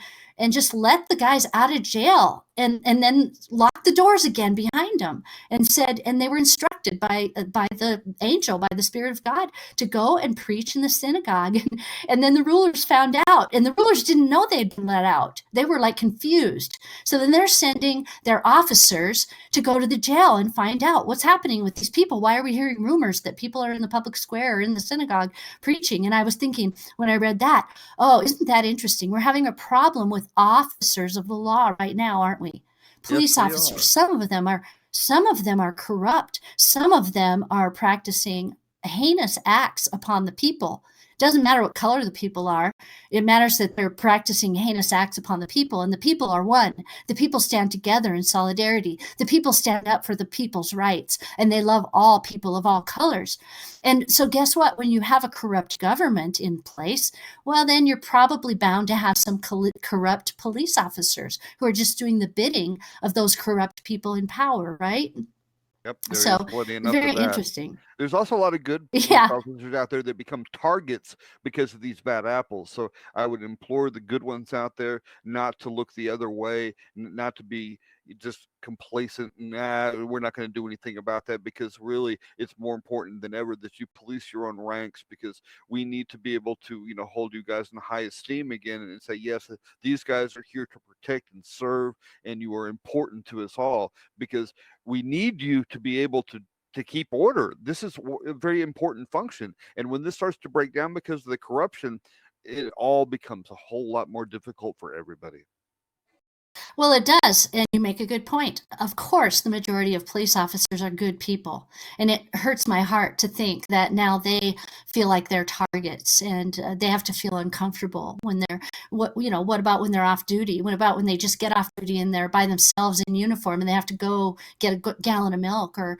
just let the guys out of jail, and then locked the doors again behind them, and said, and they were instructed by the angel, by the Spirit of God, to go and preach in the synagogue. And then the rulers found out, and the rulers didn't know they'd been let out. They were like confused. So then they're sending their officers to go to the jail and find out what's happening with these people. Why are we hearing rumors that people are in the public square or in the synagogue preaching? And I was thinking when I read that, oh, isn't that interesting? We're having a problem with officers of the law right now, aren't we? Police officers. Some of them are corrupt. Some of them are practicing heinous acts upon the people. Doesn't matter what color the people are. It matters that they're practicing heinous acts upon the people, and the people are one. The people stand together in solidarity. The people stand up for the people's rights, and they love all people of all colors. And so guess what? When you have a corrupt government in place, well, then you're probably bound to have some corrupt police officers who are just doing the bidding of those corrupt people in power, right? Yep. So very interesting. There's also a lot of good officers out there that become targets because of these bad apples. So I would implore the good ones out there not to look the other way, not to be just complacent. We're not going to do anything about that, because really it's more important than ever that you police your own ranks, because we need to be able to, hold you guys in high esteem again and say, yes, these guys are here to protect and serve, and you are important to us all, because we need you to be able to keep order. This is a very important function. And when this starts to break down because of the corruption, it all becomes a whole lot more difficult for everybody. Well, it does, and you make a good point. Of course, the majority of police officers are good people, and it hurts my heart to think that now they feel like they're targets, and they have to feel uncomfortable when they're, what about when they're off duty? What about when they just get off duty and they're by themselves in uniform and they have to go get a gallon of milk or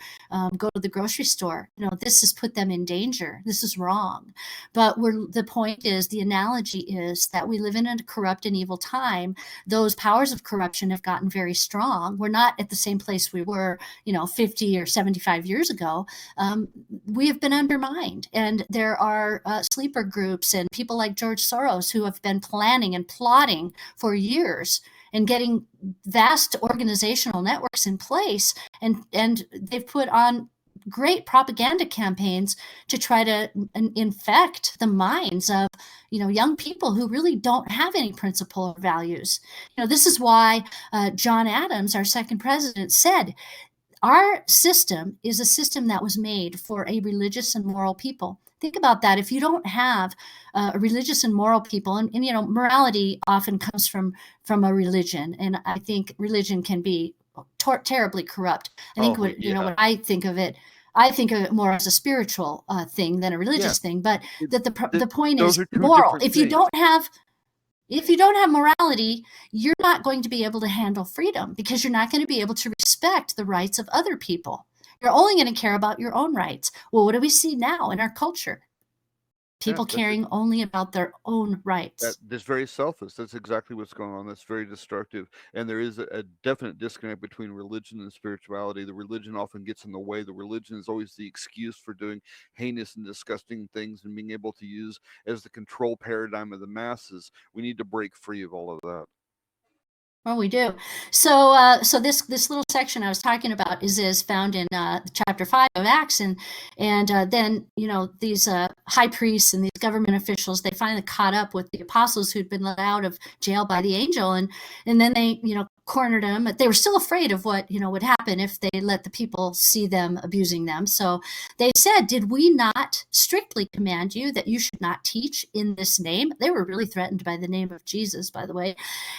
go to the grocery store? This has put them in danger. This is wrong. But the point is, the analogy is that we live in a corrupt and evil time. Those powers of corruption corruption have gotten very strong. We're not at the same place we were, 50 or 75 years ago. We have been undermined, and there are sleeper groups and people like George Soros who have been planning and plotting for years and getting vast organizational networks in place, and they've put on great propaganda campaigns to try to infect the minds of young people who really don't have any principle or values. This is why John Adams, our second president, said our system is a system that was made for a religious and moral people. Think about that. If you don't have a religious and moral people, and morality often comes from a religion, and I think religion can be terribly corrupt. I think when I think of it more as a spiritual thing than a religious thing. But the point is moral. If you don't have morality, you're not going to be able to handle freedom, because you're not going to be able to respect the rights of other people. You're only going to care about your own rights. Well, what do we see now in our culture? People caring only about their own rights. That's very selfish. That's exactly what's going on. That's very destructive. And there is a definite disconnect between religion and spirituality. The religion often gets in the way. The religion is always the excuse for doing heinous and disgusting things and being able to use as the control paradigm of the masses. We need to break free of all of that. Well, we do. So this little section I was talking about is found in chapter 5 of Acts, and then these high priests and these government officials, they finally caught up with the apostles who'd been let out of jail by the angel, and then they cornered them. They were still afraid of what would happen if they let the people see them abusing them. So they said, "Did we not strictly command you that you should not teach in this name?" They were really threatened by the name of Jesus, by the way.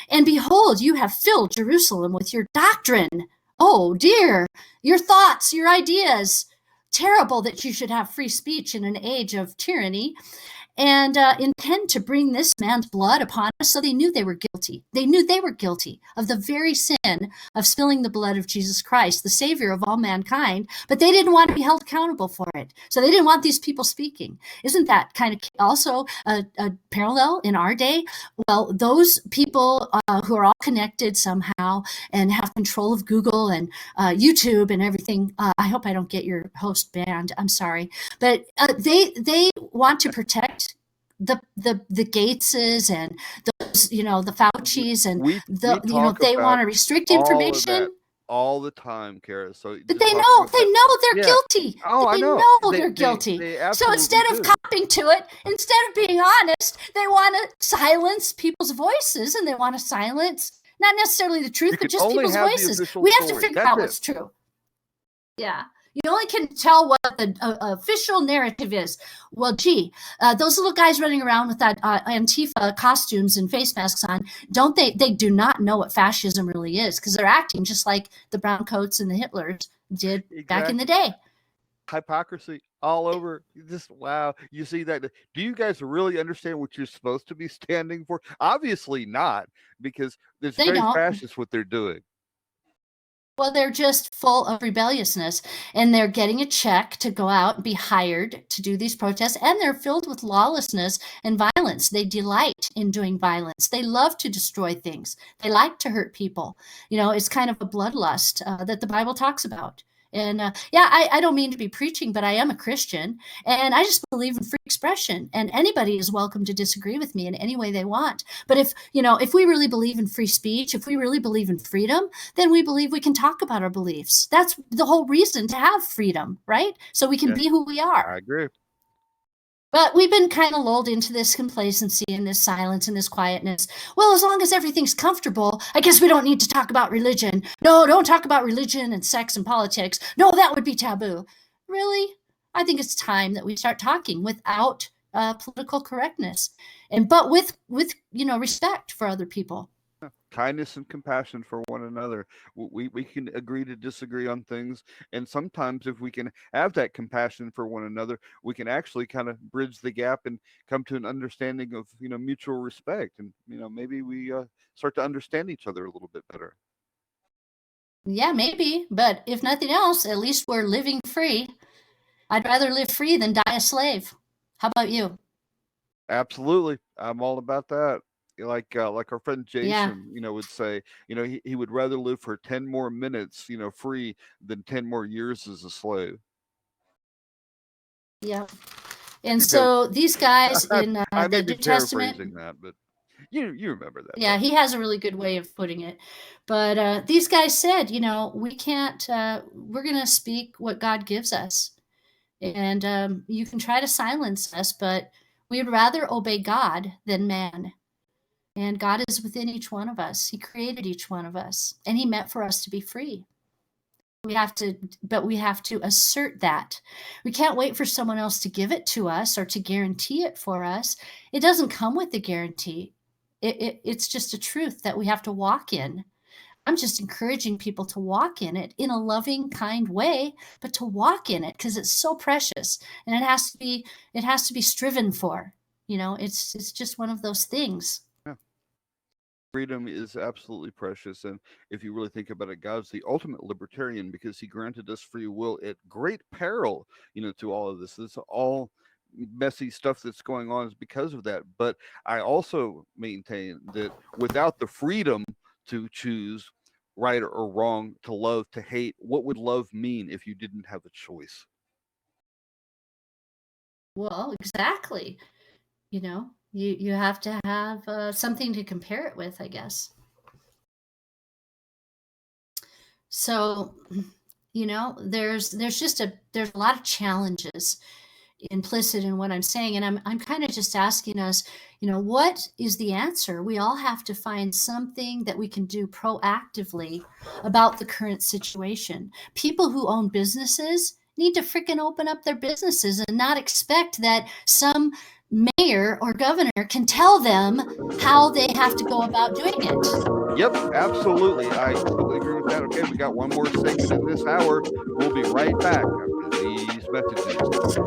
"And behold, you have filled Jerusalem with your doctrine. Oh dear, your thoughts, your ideas. Terrible that you should have free speech in an age of tyranny. And intend to bring this man's blood upon us." So they knew they were guilty. They knew they were guilty of the very sin of spilling the blood of Jesus Christ, the Savior of all mankind, but they didn't want to be held accountable for it. So they didn't want these people speaking. Isn't that kind of also a parallel in our day? Well, those people who are all connected somehow and have control of Google and YouTube and everything, I hope I don't get your host banned. I'm sorry. But they want to protect the Gateses and those, the Faucis, and they want to restrict information all the time, Kara. So, but they know they're guilty. Oh, I know. They're guilty. So instead of copying to it, instead of being honest, they want to silence people's voices, and they want to silence not necessarily the truth, but just people's voices. We have to figure out what's true. Yeah. You only can tell what the official narrative is. Well, gee, those little guys running around with that Antifa costumes and face masks on, don't they? They do not know what fascism really is, because they're acting just like the brown coats and the Hitlers did back in the day. Hypocrisy all over. Just wow. You see that? Do you guys really understand what you're supposed to be standing for? Obviously not, because it's very fascist what they're doing. Well, they're just full of rebelliousness, and they're getting a check to go out and be hired to do these protests, and they're filled with lawlessness and violence. They delight in doing violence. They love to destroy things. They like to hurt people. It's kind of a bloodlust that the Bible talks about. And I don't mean to be preaching, but I am a Christian, and I just believe in free expression, and anybody is welcome to disagree with me in any way they want. But if we really believe in free speech, if we really believe in freedom, then we believe we can talk about our beliefs. That's the whole reason to have freedom, right? So we can be who we are. I agree. But we've been kind of lulled into this complacency and this silence and this quietness. Well, as long as everything's comfortable, I guess we don't need to talk about religion. No, don't talk about religion and sex and politics. No, that would be taboo. Really? I think it's time that we start talking without political correctness, but with respect for other people. Kindness and compassion for one another. We can agree to disagree on things, and sometimes if we can have that compassion for one another, we can actually kind of bridge the gap and come to an understanding of mutual respect, and maybe we start to understand each other a little bit better. Yeah, maybe, but if nothing else, at least we're living free. I'd rather live free than die a slave. How about you? Absolutely, I'm all about that. like our friend Yeah. Jason, would say, he would rather live for 10 more minutes, free than 10 more years as a slave. Yeah. And Because so these guys in I may the be New Testament, paraphrasing that, but you remember that. yeah, he has a really good way of putting it. But these guys said, we can't, we're going to speak what God gives us. And you can try to silence us, but we'd rather obey God than man. And God is within each one of us. He created each one of us, and he meant for us to be free. We have to assert that. We can't wait for someone else to give it to us or to guarantee it for us. It doesn't come with the guarantee. It's just a truth that we have to walk in. I'm just encouraging people to walk in it in a loving, kind way, but to walk in it because it's so precious, and it has to be striven for. It's just one of those things. Yeah. Freedom is absolutely precious, and if you really think about it, God's the ultimate libertarian because he granted us free will at great peril, to all of this. This all messy stuff that's going on is because of that. But I also maintain that without the freedom to choose right or wrong, to love, to hate, what would love mean if you didn't have a choice? Well, exactly. You have to have something to compare it with, I guess. So, there's a lot of challenges implicit in what I'm saying, and I'm kind of just asking us, what is the answer? We all have to find something that we can do proactively about the current situation. People who own businesses need to freaking open up their businesses and not expect that some mayor or governor can tell them how they have to go about doing it. Yep, absolutely. I completely agree with that. Okay, we got one more segment in this hour. We'll be right back after these messages.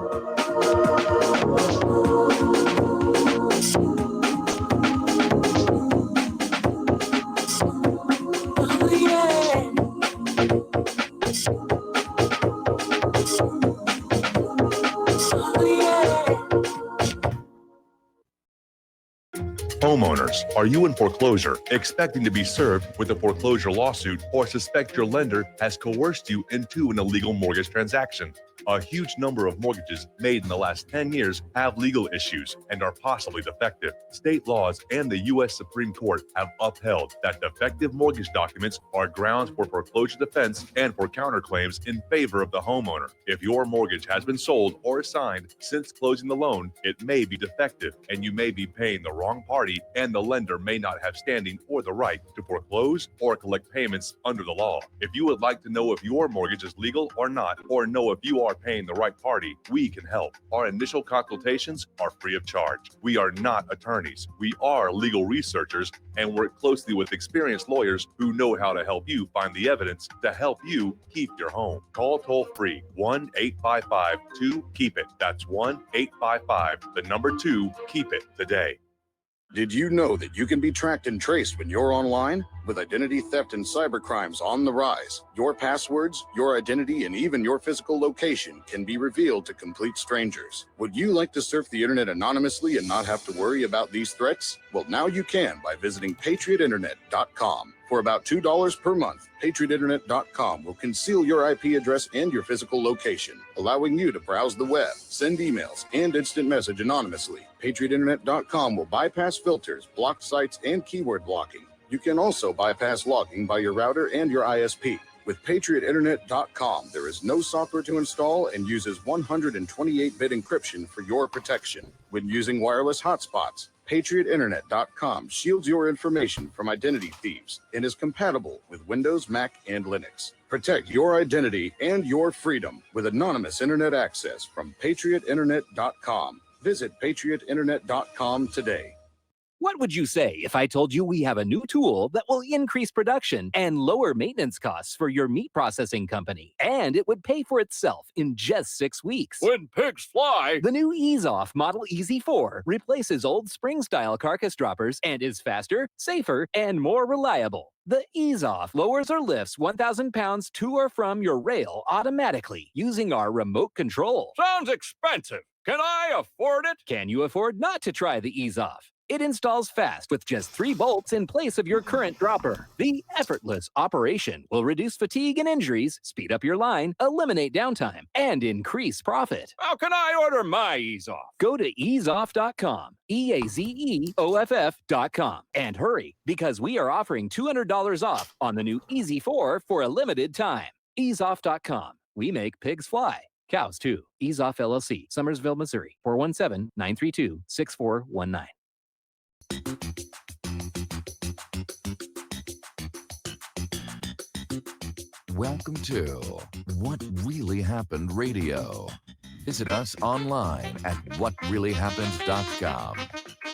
Homeowners, are you in foreclosure, expecting to be served with a foreclosure lawsuit, or suspect your lender has coerced you into an illegal mortgage transaction? A huge number of mortgages made in the last 10 years have legal issues and are possibly defective. State laws and the U.S. Supreme Court have upheld that defective mortgage documents are grounds for foreclosure defense and for counterclaims in favor of the homeowner. If your mortgage has been sold or assigned since closing the loan, it may be defective and you may be paying the wrong party, and the lender may not have standing or the right to foreclose or collect payments under the law. If you would like to know if your mortgage is legal or not, or know if you are paying the right party, we can help. Our initial consultations are free of charge. We are not attorneys. We are legal researchers and work closely with experienced lawyers who know how to help you find the evidence to help you keep your home. Call toll free 1-855-2-KEEP-IT. That's 1-855-2-KEEP-IT today. Did you know that you can be tracked and traced when you're online? With identity theft and cybercrimes on the rise, your passwords, your identity, and even your physical location can be revealed to complete strangers. Would you like to surf the internet anonymously and not have to worry about these threats? Well, now you can by visiting patriotinternet.com. For about $2 per month, patriotinternet.com will conceal your IP address and your physical location, allowing you to browse the web, send emails, and instant message anonymously. patriotinternet.com will bypass filters, block sites, and keyword blocking. You can also bypass logging by your router and your ISP. With patriotinternet.com, there is no software to install and uses 128-bit encryption for your protection. When using wireless hotspots, patriotinternet.com shields your information from identity thieves and is compatible with Windows, Mac, and Linux. Protect your identity and your freedom with anonymous internet access from patriotinternet.com. Visit patriotinternet.com today. What would you say if I told you we have a new tool that will increase production and lower maintenance costs for your meat processing company? And it would pay for itself in just 6 weeks. When pigs fly! The new EaseOff Model Easy 4 replaces old spring-style carcass droppers and is faster, safer, and more reliable. The EaseOff lowers or lifts 1,000 pounds to or from your rail automatically using our remote control. Sounds expensive. Can I afford it? Can you afford not to try the EaseOff? It installs fast with just 3 bolts in place of your current dropper. The effortless operation will reduce fatigue and injuries, speed up your line, eliminate downtime, and increase profit. How can I order my Ease Off? Go to easeoff.com, EAZEOFF.com, and hurry because we are offering $200 off on the new Easy 4 for a limited time. Easeoff.com. We make pigs fly. Cows too. Ease Off LLC, Summersville, Missouri, 417-932-6419. Welcome to What Really Happened Radio. Visit us online at whatreallyhappened.com.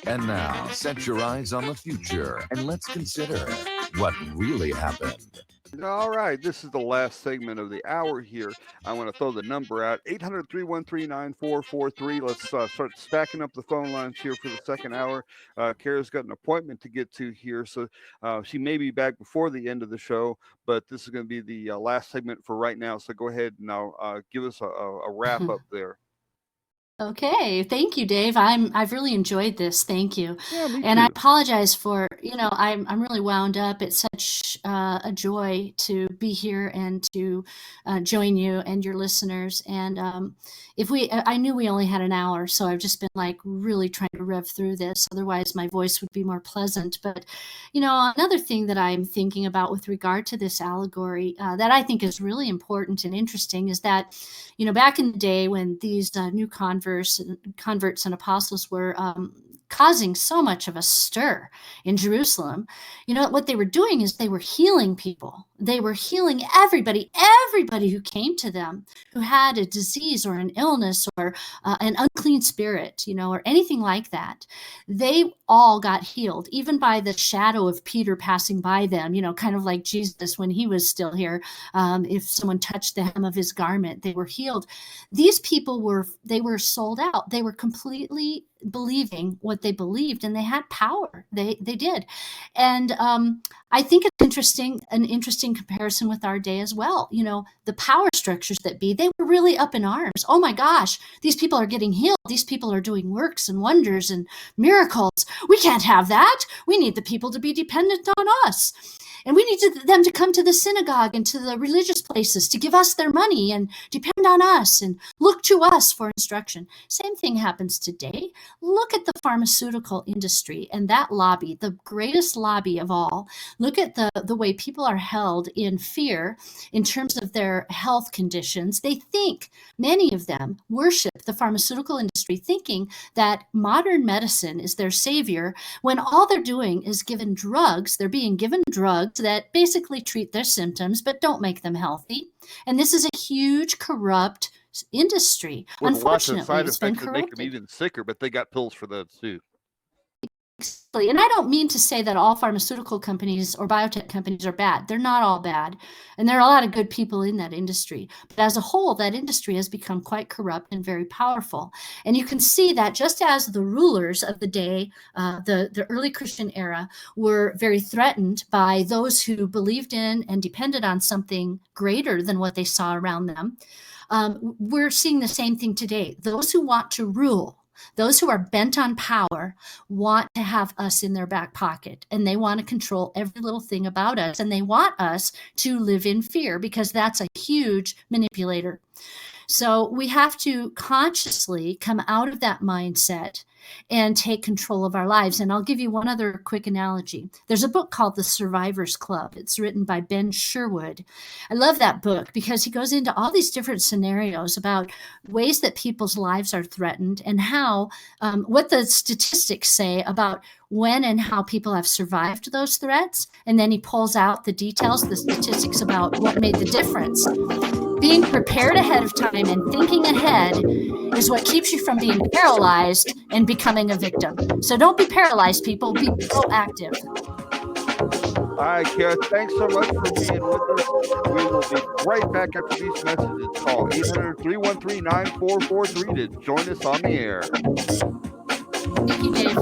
And now, set your eyes on the future and let's consider what really happened. All right, this is the last segment of the hour here. I want to throw the number out, 800-313-9443. Let's start stacking up the phone lines here for the second hour. Kara's got an appointment to get to here, so she may be back before the end of the show, but this is going to be the last segment for right now. So go ahead and now give us a wrap up there. Okay, thank you, Dave. I've really enjoyed this. Thank you. Yeah, me And I too. apologize for, I'm really wound up. It's such a joy to be here and to join you and your listeners. And I knew we only had an hour, so I've just been like really trying to rev through this. Otherwise, my voice would be more pleasant. But, another thing that I'm thinking about with regard to this allegory that I think is really important and interesting is that, back in the day when these new converts and apostles were causing so much of a stir in Jerusalem, what they were doing is they were healing people. They were healing everybody who came to them who had a disease or an illness or an unclean spirit, or anything like that. They all got healed, even by the shadow of Peter passing by them, kind of like Jesus when he was still here. If someone touched the hem of his garment, they were healed. These people were sold out. They were completely believing what they believed, and they had power. They did. And I think it's an interesting comparison with our day as well. The power structures that be, they were really up in arms. Oh my gosh, these people are getting healed. These people are doing works and wonders and miracles. We can't have that. We need the people to be dependent on us. And we need them to come to the synagogue and to the religious places to give us their money and depend on us and look to us for instruction. Same thing happens today. Look at the pharmaceutical industry and that lobby, the greatest lobby of all. Look at the way people are held in fear in terms of their health conditions. They think, many of them worship the pharmaceutical industry, thinking that modern medicine is their savior, when all they're doing is given drugs. They're being given drugs that basically treat their symptoms but don't make them healthy. And this is a huge corrupt industry. With lots of Unfortunately, side it's been effects that make them corrupted. even sicker, but they got pills for that too. And I don't mean to say that all pharmaceutical companies or biotech companies are bad. They're not all bad. And there are a lot of good people in that industry. But as a whole, that industry has become quite corrupt and very powerful. And you can see that just as the rulers of the day, the early Christian era, were very threatened by those who believed in and depended on something greater than what they saw around them, we're seeing the same thing today. Those who want to rule, those who are bent on power, want to have us in their back pocket, and they want to control every little thing about us, and they want us to live in fear because that's a huge manipulator. So we have to consciously come out of that mindset and take control of our lives. And I'll give you one other quick analogy. There's a book called The Survivors Club. It's written by Ben Sherwood. I love that book because he goes into all these different scenarios about ways that people's lives are threatened and how, what the statistics say about when and how people have survived those threats. And then he pulls out the details, the statistics about what made the difference. Being prepared ahead of time and thinking ahead is what keeps you from being paralyzed and becoming a victim. So don't be paralyzed, people. Be proactive. All right, Kara, thanks so much for being with us. We will be right back after these messages. Call 800-313-9443 to join us on the air. Thank you, Dave.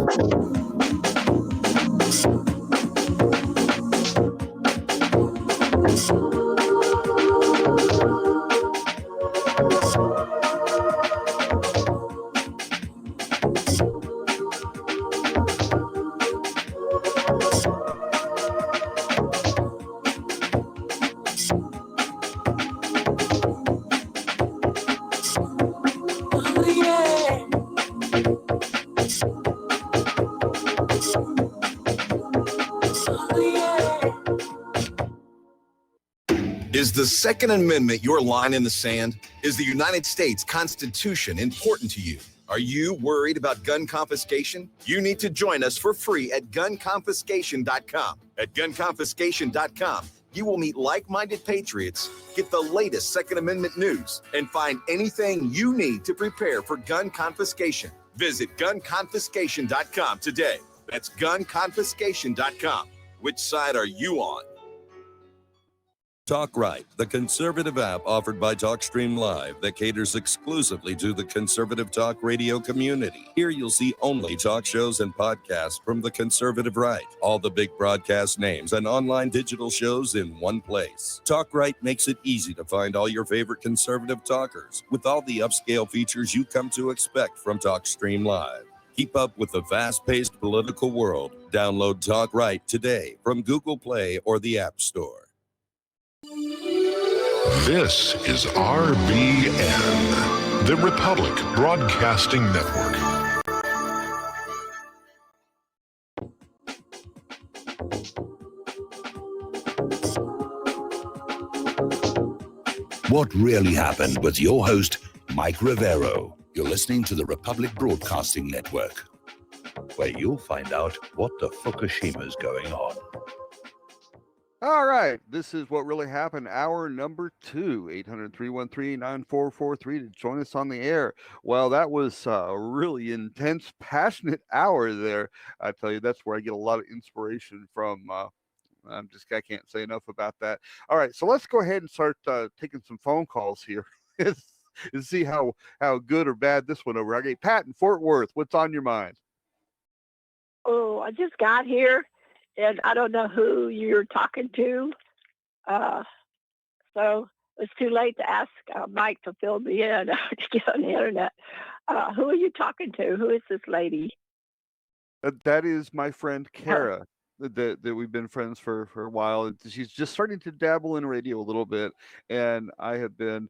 Is the Second Amendment your line in the sand? Is the United States Constitution important to you? Are you worried about gun confiscation? You need to join us for free at gunconfiscation.com. At gunconfiscation.com, you will meet like-minded patriots, get the latest Second Amendment news, and find anything you need to prepare for gun confiscation. Visit gunconfiscation.com today. That's gunconfiscation.com. Which side are you on? Talk Right, the conservative app offered by TalkStream Live that caters exclusively to the conservative talk radio community. Here you'll see only talk shows and podcasts from the conservative right, all the big broadcast names and online digital shows in one place. Talk Right makes it easy to find all your favorite conservative talkers with all the upscale features you come to expect from TalkStream Live. Keep up with the fast-paced political world. Download Talk Right today from Google Play or the App Store. This is RBN, the Republic Broadcasting Network. What really happened with your host, Mike Rivero. You're listening to the Republic Broadcasting Network, where you'll find out what the Fukushima's going on. All right, this is What Really Happened, hour number 2, 800-313-9443 to join us on the air. Well, that was a really intense, passionate hour there. I tell you, that's where I get a lot of inspiration from. I can't say enough about that. All right, so let's go ahead and start taking some phone calls here and see how good or bad this went over. Okay, Pat in Fort Worth, what's on your mind? Oh, I just got here. And I don't know who you're talking to. So it's too late to ask Mike to fill me in to get on the internet. Who are you talking to? Who is this lady? That is my friend Kara. That we've been friends for a while. And she's just starting to dabble in radio a little bit, and I have been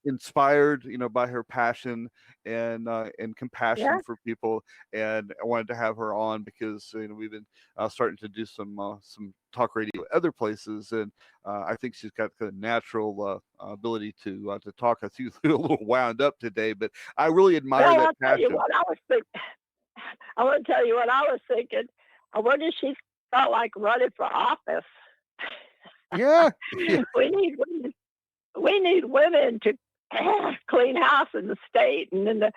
inspired, by her passion and compassion for people. And I wanted to have her on because we've been starting to do some talk radio at other places, and I think she's got the natural ability to talk. I see you a little wound up today, but I really admire that passion. I want to tell you what I was thinking. I wonder if she felt like running for office. Yeah. We need women to clean house in the state and in the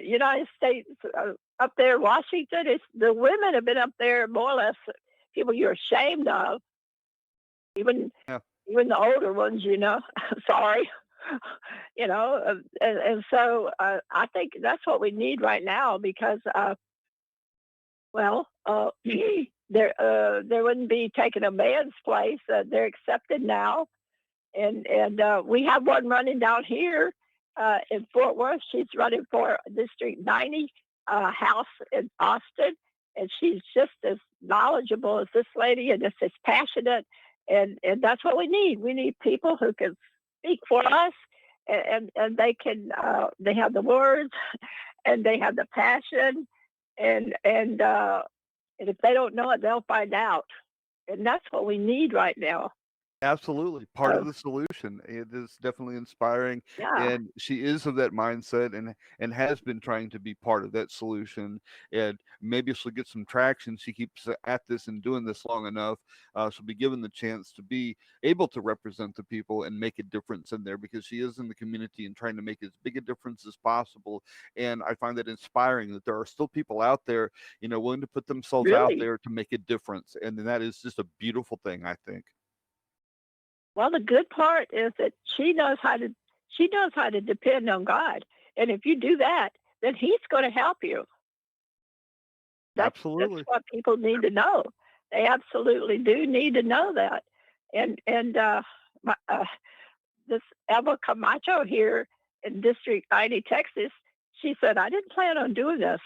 United States. Up there in Washington, the women have been up there more or less people you're ashamed of. Even the older ones, sorry. And so I think that's what we need right now because there wouldn't be taking a man's place. They're accepted now, and we have one running down here in Fort Worth. She's running for District 90 House in Austin, and she's just as knowledgeable as this lady and just as passionate. And that's what we need. We need people who can speak for us, and they can they have the words, and they have the passion. And if they don't know it, they'll find out. And that's what we need right now. Absolutely. Part of the solution. It is definitely inspiring. Yeah. And she is of that mindset and has been trying to be part of that solution. And maybe she'll get some traction. She keeps at this and doing this long enough. She'll be given the chance to be able to represent the people and make a difference in there because she is in the community and trying to make as big a difference as possible. And I find that inspiring that there are still people out there, willing to put themselves out there to make a difference. And that is just a beautiful thing, I think. Well, the good part is that she knows how to depend on God. And if you do that, then he's going to help you. Absolutely. That's what people need to know. They absolutely do need to know that. And this Eva Camacho here in District 90, Texas, she said, I didn't plan on doing this,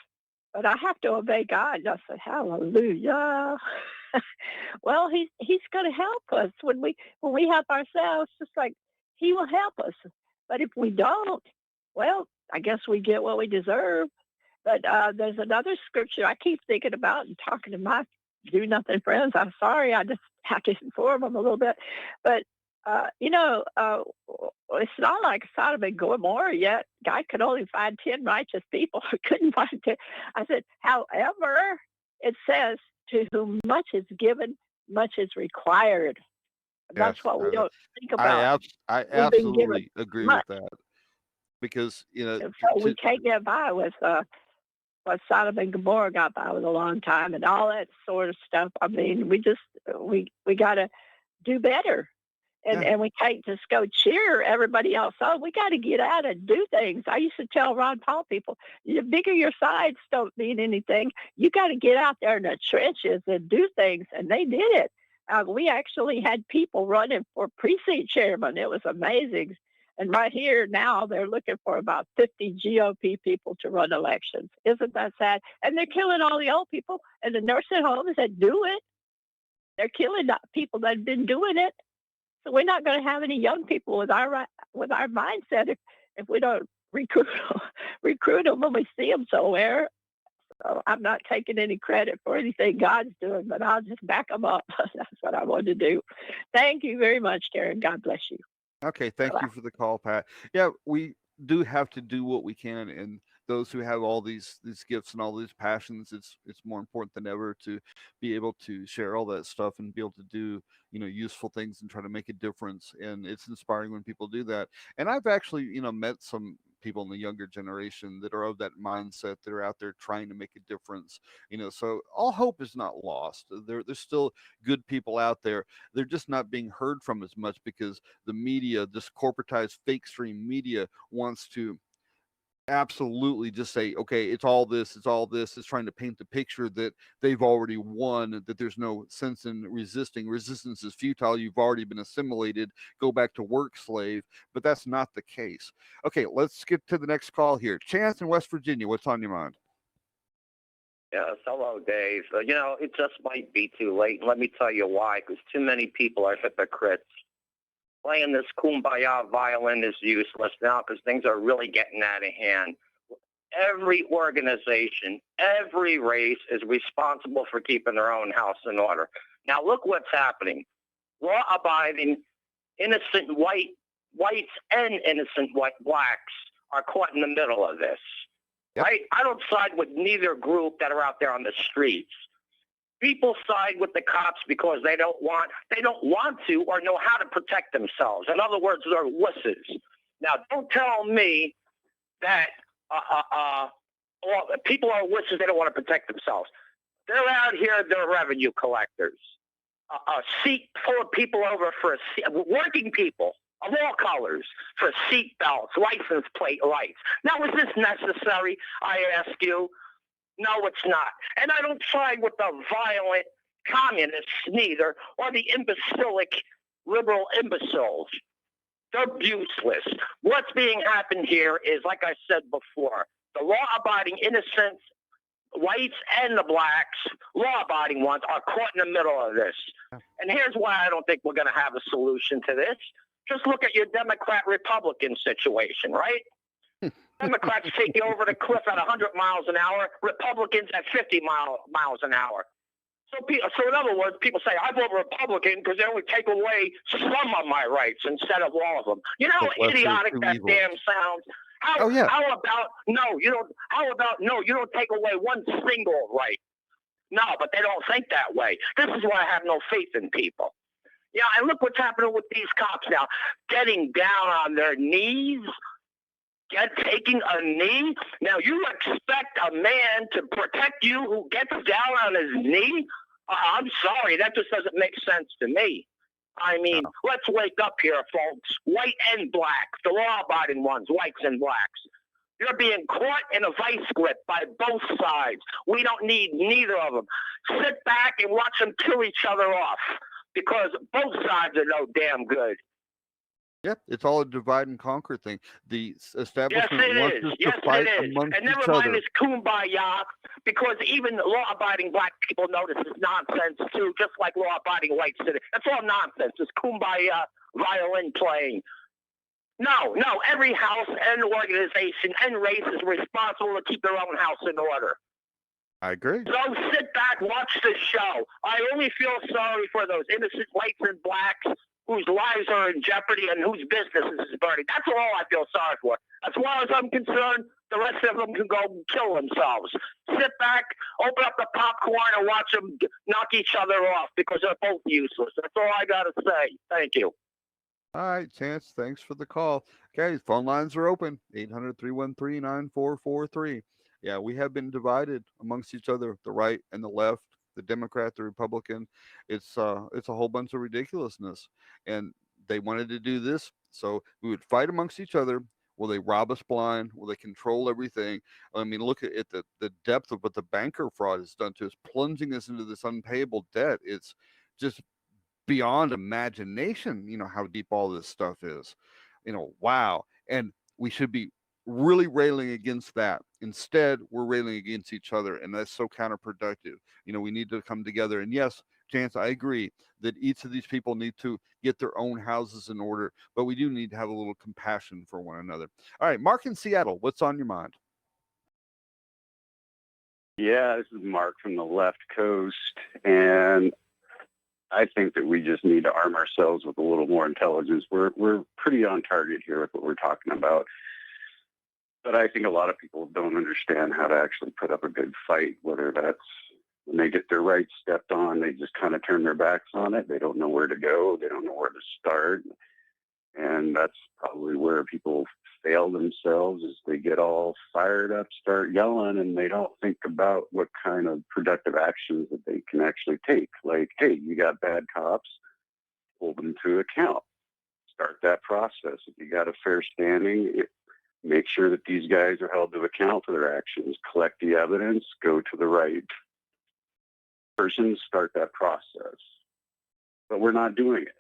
but I have to obey God. And I said, hallelujah. Well, he's going to help us when we help ourselves, just like he will help us. But if we don't, well, I guess we get what we deserve. But there's another scripture I keep thinking about and talking to my do-nothing friends. I'm sorry, I just have to inform them a little bit. But It's not like Sodom and Gomorrah yet. God could only find 10 righteous people. I couldn't find 10. I said, however, it says, to whom much is given, much is required. That's Yes, what we don't think I about. I We've been given absolutely agree much, with that because and so we can't get by with what Sodom and Gomorrah got by with a long time and all that sort of stuff. I mean, we got to do better. And we can't just go cheer everybody else on. We got to get out and do things. I used to tell Ron Paul people, the bigger your sides don't mean anything. You got to get out there in the trenches and do things. And they did it. We actually had people running for precinct chairman. It was amazing. And right here now, they're looking for about 50 GOP people to run elections. Isn't that sad? And they're killing all the old people and the nursing homes that do it. They're killing the people that have been doing it. So we're not going to have any young people with our mindset if we don't recruit them when we see them somewhere. So I'm not taking any credit for anything God's doing, but I'll just back them up. That's what I want to do. Thank you very much, Karen. God bless you. Okay, thank you for the call, Pat. Yeah, we do have to do what we can, and those who have all these gifts and all these passions, it's more important than ever to be able to share all that stuff and be able to do useful things and try to make a difference. And it's inspiring when people do that. And I've actually met some people in the younger generation that are of that mindset, that are out there trying to make a difference. So all hope is not lost. There's still good people out there. They're just not being heard from as much because the media, this corporatized fake stream media, wants to absolutely just say, okay, it's all this, it's trying to paint the picture that they've already won, that there's no sense in resistance is futile, you've already been assimilated, go back to work, slave. But that's not the case. Okay, let's get to the next call here. Chance in West Virginia, what's on your mind? Yes, hello, Dave. It just might be too late. And let me tell you why, because too many people are hypocrites. Playing this kumbaya violin is useless now because things are really getting out of hand. Every organization, every race is responsible for keeping their own house in order. Now look what's happening. Law-abiding, innocent whites and innocent blacks are caught in the middle of this. Yep. Right? I don't side with neither group that are out there on the streets. People side with the cops because they don't want to or know how to protect themselves. In other words, they're wusses. Now, don't tell me that people are wusses. They don't want to protect themselves. They're out here. They're revenue collectors. A seat full of people over for working people of all colors for seat belts, license plate lights. Now, is this necessary? I ask you. No, it's not. And I don't side with the violent communists neither, or the imbecilic liberal imbeciles. They're useless. What's being happened here is, like I said before, the law-abiding innocent whites and the blacks, law-abiding ones, are caught in the middle of this. And here's why I don't think we're going to have a solution to this. Just look at your Democrat-Republican situation, right? Democrats take you over the cliff at 100 miles an hour, Republicans at 50 miles an hour. So in other words, people say, I vote Republican because they only take away some of my rights instead of all of them. You know how idiotic that damn sounds? How about no, you don't take away one single right. No, but they don't think that way. This is why I have no faith in people. Yeah, and look what's happening with these cops now. Getting down on their knees, taking a knee. Now, you expect a man to protect you who gets down on his knee? I'm sorry, that just doesn't make sense to me. I mean, let's wake up here, folks. White and black, the law-abiding ones, whites and blacks. You're being caught in a vice grip by both sides. We don't need neither of them. Sit back and watch them kill each other off because both sides are no damn good. Yep, it's all a divide and conquer thing. The establishment wants us to fight amongst and never each mind other. this kumbaya, because even law-abiding black people know this is nonsense too, just like law-abiding whites did it. That's all nonsense. It's kumbaya, violin playing. No, every house and organization and race is responsible to keep their own house in order. I agree. So sit back, watch the show. I only feel sorry for those innocent whites and blacks whose lives are in jeopardy and whose businesses is burning. That's all I feel sorry for. As far as I'm concerned, the rest of them can go kill themselves. Sit back, open up the popcorn, and watch them knock each other off because they're both useless. That's all I got to say. Thank you. All right, Chance, thanks for the call. Okay, phone lines are open, 800-313-9443. Yeah, we have been divided amongst each other, the right and the left, the Democrat, the Republican. It's a whole bunch of ridiculousness. And they wanted to do this, so we would fight amongst each other. Will they rob us blind? Will they control everything? I mean, look at the depth of what the banker fraud has done to us, plunging us into this unpayable debt. It's just beyond imagination, how deep all this stuff is. Wow. And we should be really railing against that. Instead, we're railing against each other, and that's so counterproductive. We need to come together. And yes, Chance, I agree that each of these people need to get their own houses in order, but we do need to have a little compassion for one another. All right, Mark in Seattle, what's on your mind? Yeah, this is Mark from the left coast, and I think that we just need to arm ourselves with a little more intelligence. We're pretty on target here with what we're talking about, but I think a lot of people don't understand how to actually put up a good fight, whether that's when they get their rights stepped on, they just kind of turn their backs on it. They don't know where to go. They don't know where to start. And that's probably where people fail themselves, is they get all fired up, start yelling, and they don't think about what kind of productive actions that they can actually take. Like, hey, you got bad cops, hold them to account. Start that process. If you got a fair standing, make sure that these guys are held to account for their actions. Collect the evidence, go to the right person, start that process. But we're not doing it.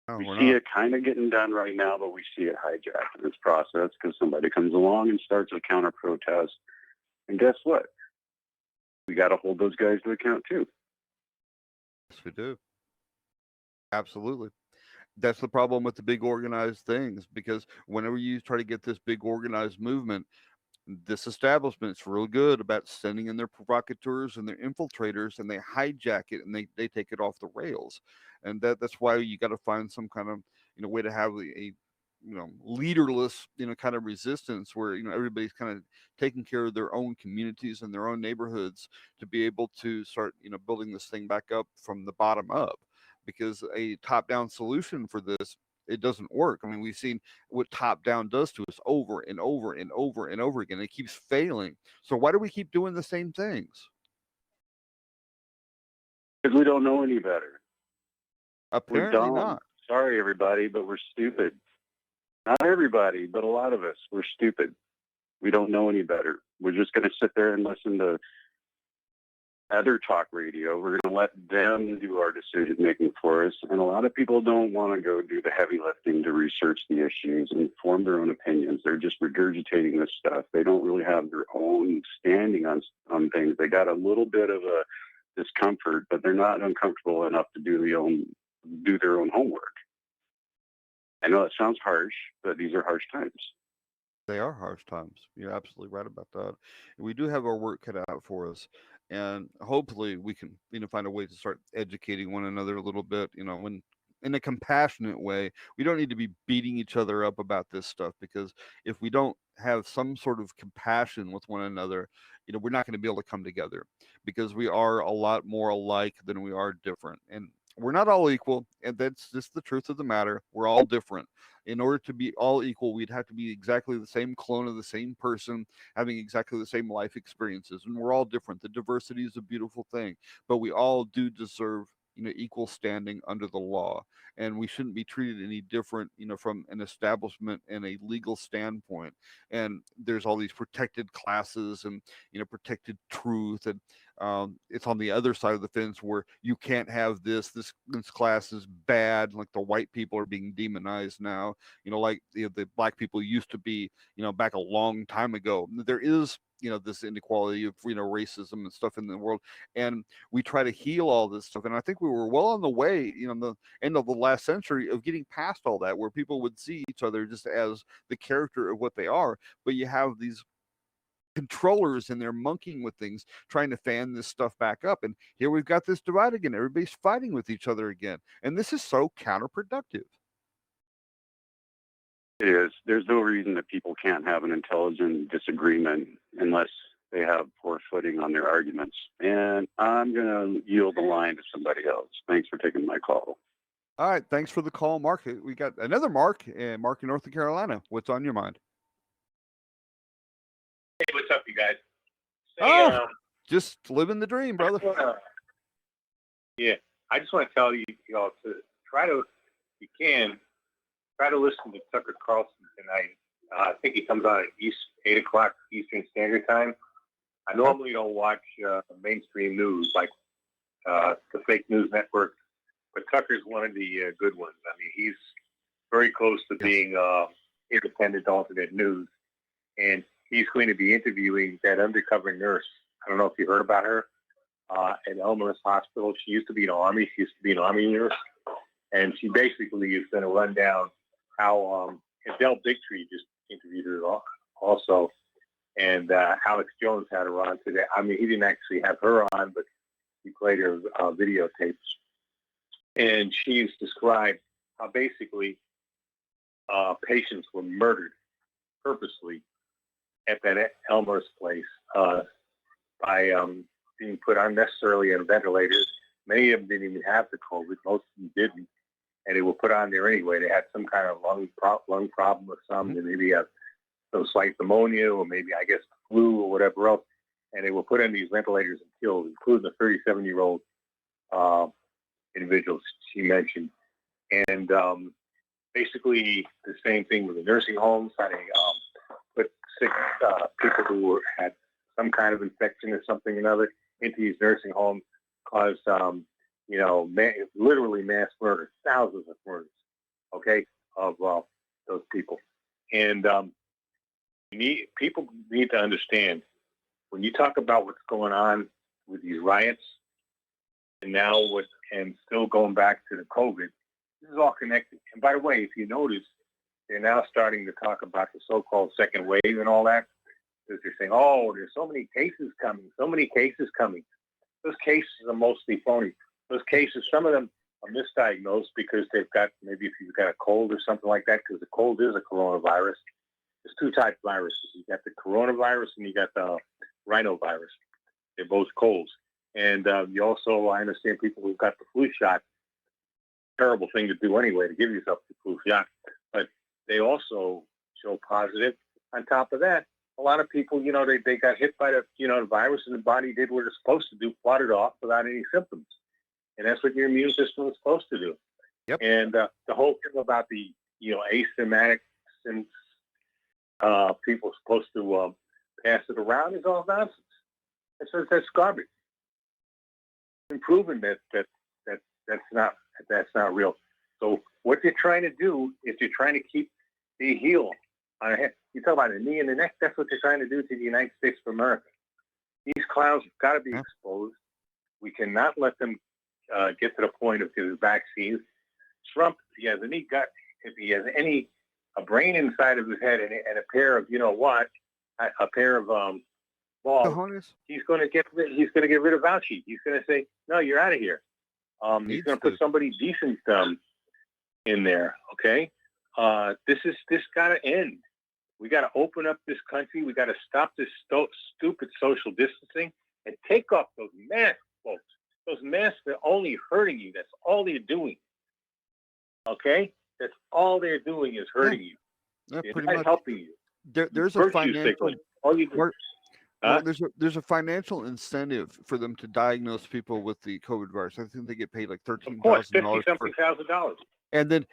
No, we we're see not. it kind of getting done right now, but we see it hijacked in this process because somebody comes along and starts a counter protest. And guess what? We got to hold those guys to account too. Yes, we do. Absolutely. That's the problem with the big organized things, because whenever you try to get this big organized movement, this establishment's real good about sending in their provocateurs and their infiltrators, and they hijack it and they take it off the rails. And that's why you got to find some kind of way to have a leaderless kind of resistance, where everybody's kind of taking care of their own communities and their own neighborhoods to be able to start building this thing back up from the bottom up. Because a top-down solution for this, it doesn't work. I mean, we've seen what top-down does to us over and over and over and over again. It keeps failing. So why do we keep doing the same things? Because we don't know any better. Apparently we're dumb. not. Sorry, everybody, but we're stupid. Not everybody, but a lot of us. We're stupid. We don't know any better. We're just going to sit there and listen to other talk radio. We're going to let them do our decision making for us. And a lot of people don't want to go do the heavy lifting to research the issues and form their own opinions. They're just regurgitating this stuff. They don't really have their own standing on things. They got a little bit of a discomfort, but they're not uncomfortable enough to do their own homework. I know it sounds harsh, but these are harsh times. They are harsh times. You're absolutely right about that. We do have our work cut out for us, and hopefully we can, find a way to start educating one another a little bit, when in a compassionate way. We don't need to be beating each other up about this stuff, because if we don't have some sort of compassion with one another, we're not going to be able to come together, because we are a lot more alike than we are different. And we're not all equal, and that's just the truth of the matter. We're all different. In order to be all equal, we'd have to be exactly the same clone of the same person, having exactly the same life experiences. And we're all different. The diversity is a beautiful thing, but we all do deserve equal standing under the law, and we shouldn't be treated any different from an establishment and a legal standpoint. And there's all these protected classes and protected truth, and it's on the other side of the fence where you can't have this class is bad, like the white people are being demonized now, like the black people used to be back a long time ago. There is this inequality of racism and stuff in the world, and we try to heal all this stuff. And I think we were well on the way in the end of the last century of getting past all that, where people would see each other just as the character of what they are. But you have these controllers and they're monkeying with things, trying to fan this stuff back up. And here we've got this divide again. Everybody's fighting with each other again. And this is so counterproductive. It is. There's no reason that people can't have an intelligent disagreement unless they have poor footing on their arguments. And I'm going to yield the line to somebody else. Thanks for taking my call. All right. Thanks for the call, Mark. We got another Mark, Mark in North Carolina. What's on your mind? Hey, what's up, you guys? Just living the dream, brother. I just want to tell you all to try to, if you can, try to listen to Tucker Carlson tonight. I think he comes on at 8 o'clock Eastern Standard Time. I normally don't watch mainstream news like the fake news network, but Tucker's one of the good ones. I mean, he's very close to being independent alternate news, and he's going to be interviewing that undercover nurse. I don't know if you heard about her at Elmhurst Hospital. She used to be in the Army. She used to be an Army nurse, and she basically is going to run down how Del Bigtree just interviewed her also, and Alex Jones had her on today. I mean, he didn't actually have her on, but he played her videotapes, and she's described how basically patients were murdered purposely at that Elmhurst place by being put unnecessarily on ventilators. Many of them didn't even have the COVID. Most of them didn't. And they were put on there anyway. They had some kind of lung problem or something. They maybe have some slight pneumonia or maybe, I guess, flu or whatever else. And they were put on these ventilators and killed, including the 37-year-old individual she mentioned. And basically the same thing with the nursing homes, how they put sick people who had some kind of infection or something or another into these nursing homes, caused literally mass murder, thousands of murders, okay, of those people. And people need to understand, when you talk about what's going on with these riots, and now and still going back to the COVID, this is all connected. And by the way, if you notice, they're now starting to talk about the so-called second wave and all that, because they're saying, oh, there's so many cases coming. Those cases are mostly phony. Those cases, some of them are misdiagnosed because they've got, maybe if you've got a cold or something like that, because the cold is a coronavirus. There's two types of viruses. You got the coronavirus and you got the rhinovirus. They're both colds. And you also, I understand people who've got the flu shot, terrible thing to do anyway, to give yourself the flu shot. But they also show positive. On top of that, a lot of people, they got hit by the virus and the body did what it's supposed to do, fought it off without any symptoms. And that's what your immune system is supposed to do. Yep. And the whole thing about the, asymptomatic, since people are supposed to pass it around is all nonsense. That's garbage. It's been proven that's not real. So what they're trying to do is they're trying to keep the heel on a head. You talk about the knee and the neck. That's what they're trying to do to the United States of America. These clowns have got to be exposed. We cannot let them get to the point of the vaccines. Trump, if he has any gut, if he has a brain inside of his head and a pair of, a pair of balls, he's going to get rid of Fauci. He's going to say, no, you're out of here. He's going to put somebody decent in there. Okay. This got to end. We got to open up this country. We got to stop this stupid social distancing and take off those masks, folks. Those masks are only hurting you. That's all they're doing. Okay? That's all they're doing is hurting you. Yeah, they're pretty not much. helping you. There's a Virtue financial signaling. All you do. there's a financial incentive for them to diagnose people with the COVID virus. I think they get paid like $13,000 $50,000. and then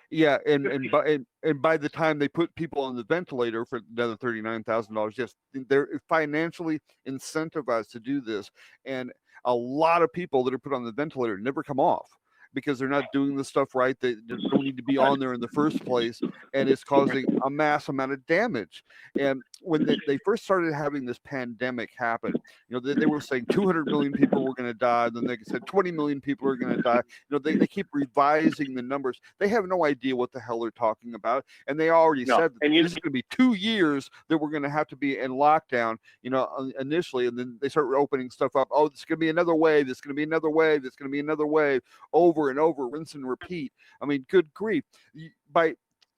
and by the time they put people on the ventilator for another $39,000, yes, they're financially incentivized to do this. And a lot of people that are put on the ventilator never come off. because they're not doing the stuff right. They don't need to be on there in the first place, and it's causing a mass amount of damage. And when they first started having this pandemic happen, they were saying 200 million people were going to die. Then they said 20 million people are going to die. They keep revising the numbers. They have no idea what the hell they're talking about, and they already said that this is going to be 2 years that we're going to have to be in lockdown, initially, and then they start opening stuff up. Oh, this is going to be another wave. This is going to be another wave. This is going to be another wave, over and over, rinse and repeat. I mean, good grief. By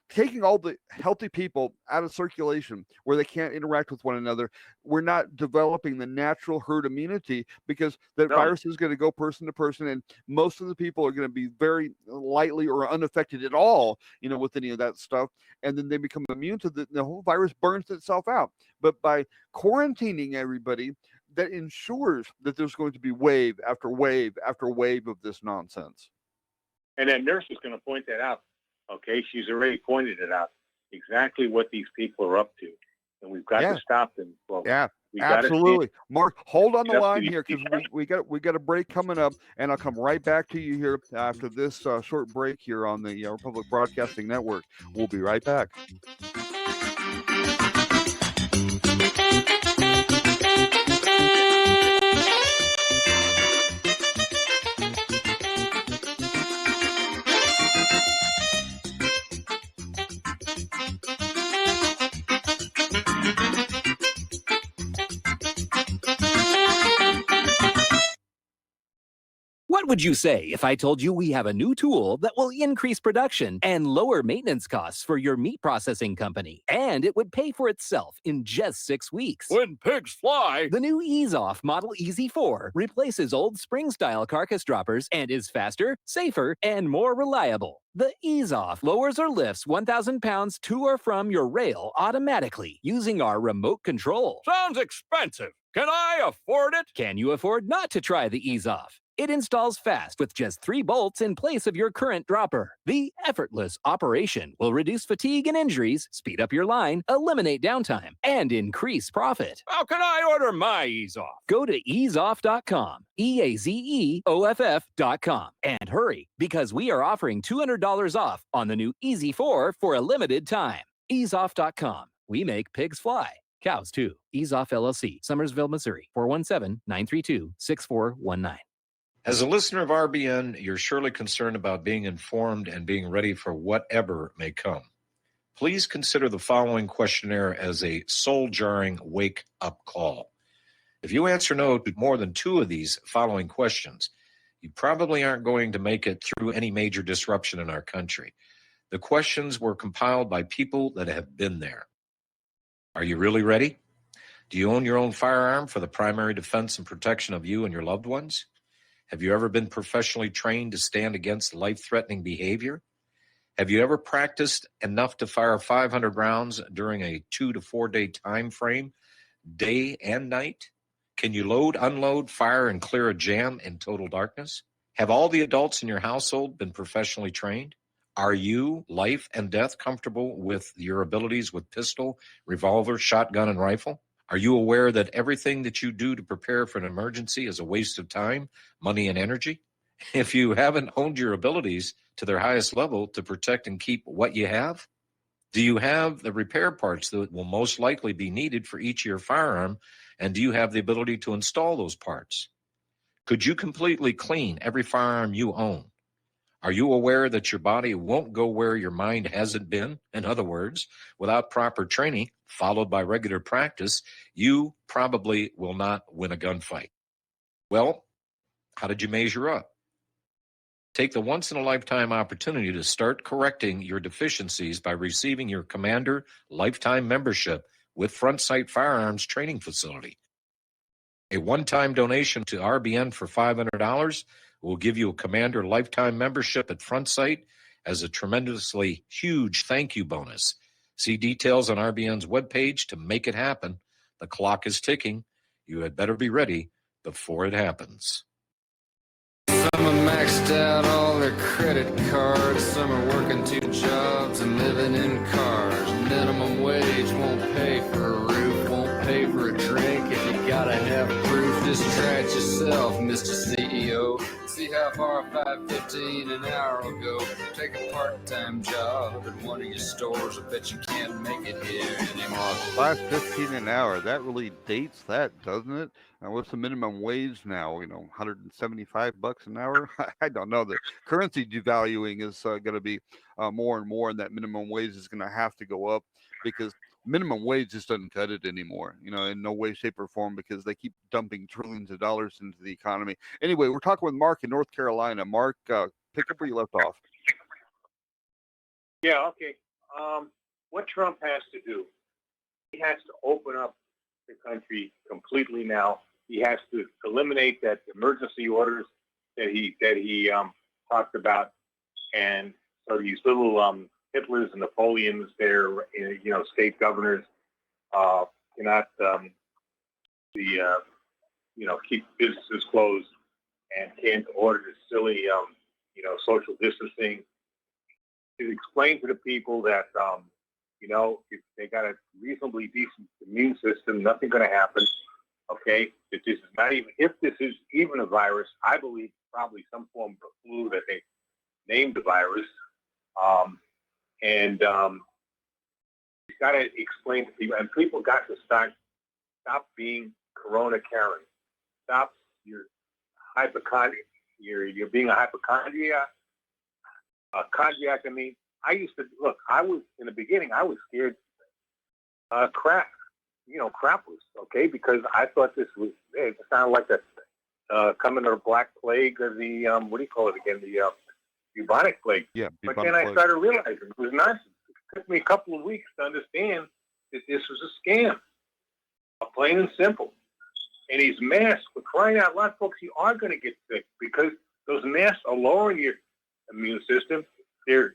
taking all the healthy people out of circulation where they can't interact with one another, we're not developing the natural herd immunity, because that virus is going to go person to person, and most of the people are going to be very lightly or unaffected at all, with any of that stuff, and then they become immune to the whole virus burns itself out. But by quarantining everybody, that ensures that there's going to be wave after wave after wave of this nonsense. And that nurse is going to point that out. Okay, she's already pointed it out, exactly what these people are up to, and we've got to stop them. Well, absolutely. Mark, hold on the line here, because we got a break coming up, and I'll come right back to you here after this short break here on the Republic Broadcasting Network. We'll be right back. What would you say if I told you we have a new tool that will increase production and lower maintenance costs for your meat processing company, and it would pay for itself in just 6 weeks? When pigs fly! The new Ease Off Model EZ4 replaces old spring-style carcass droppers and is faster, safer, and more reliable. The Ease Off lowers or lifts 1,000 pounds to or from your rail automatically using our remote control. Sounds expensive. Can I afford it? Can you afford not to try the Ease Off? It installs fast with just 3 bolts in place of your current dropper. The effortless operation will reduce fatigue and injuries, speed up your line, eliminate downtime, and increase profit. How can I order my Ease Off? Go to easeoff.com, EAZEOFF.com, and hurry, because we are offering $200 off on the new EZ4 for a limited time. Easeoff.com. We make pigs fly. Cows too. Ease Off LLC, Summersville, Missouri, 417-932-6419. As a listener of RBN, you're surely concerned about being informed and being ready for whatever may come. Please consider the following questionnaire as a soul-jarring wake-up call. If you answer no to more than 2 of these following questions, you probably aren't going to make it through any major disruption in our country. The questions were compiled by people that have been there. Are you really ready? Do you own your own firearm for the primary defense and protection of you and your loved ones? Have you ever been professionally trained to stand against life-threatening behavior? Have you ever practiced enough to fire 500 rounds during a 2 to 4 day time frame, day and night? Can you load, unload, fire, and clear a jam in total darkness? Have all the adults in your household been professionally trained? Are you, life and death, comfortable with your abilities with pistol, revolver, shotgun, and rifle? Are you aware that everything that you do to prepare for an emergency is a waste of time, money, and energy? If you haven't honed your abilities to their highest level to protect and keep what you have, do you have the repair parts that will most likely be needed for each of your firearm, and do you have the ability to install those parts? Could you completely clean every firearm you own? Are you aware that your body won't go where your mind hasn't been? In other words, without proper training, followed by regular practice, you probably will not win a gunfight. Well, how did you measure up? Take the once-in-a-lifetime opportunity to start correcting your deficiencies by receiving your Commander Lifetime Membership with Front Sight Firearms Training Facility. A one-time donation to RBN for $500 will give you a Commander Lifetime Membership at Front Sight as a tremendously huge thank you bonus. See details on RBN's webpage to make it happen. The clock is ticking. You had better be ready before it happens. Some are maxed out all their credit cards. Some are working 2 jobs and living in cars. Minimum wage won't pay for a roof, won't pay for a drink. If you gotta have proof, just try it yourself, Mr. CEO. See how far $5.15 an hour will go. Take a part-time job at one of your stores. I bet you can't make it here anymore. $5.15 an hour. That really dates that, doesn't it? What's the minimum wage now? $175 an hour. I don't know. The currency devaluing is going to be more and more, and that minimum wage is going to have to go up because minimum wage just doesn't cut it anymore, in no way, shape, or form, because they keep dumping trillions of dollars into the economy. Anyway, we're talking with Mark in North Carolina. Mark, pick up where you left off. Yeah, okay. What Trump has to do, he has to open up the country completely now. He has to eliminate that emergency orders that he talked about, and so these little Hitlers and Napoleons, their state governors cannot keep businesses closed and can't order this silly social distancing. To explain to the people that if they got a reasonably decent immune system, nothing's going to happen. Okay, that this is not even, if this is even a virus, I believe probably some form of flu that they named the virus. And you got to explain to people, and people got to stop being Corona Karen. Stop your hypochondriac. You're being a hypochondriac. Chondriac. I mean, I used to look. I was in the beginning. I was scared. Crap was okay because I thought this was. It sounded like the coming of the Black Plague or the what do you call it again? The bubonic plague. Yeah. But then I started realizing it was nonsense. It took me a couple of weeks to understand that this was a scam, plain and simple. And these masks, for crying out loud, folks, you are going to get sick because those masks are lowering your immune system. You're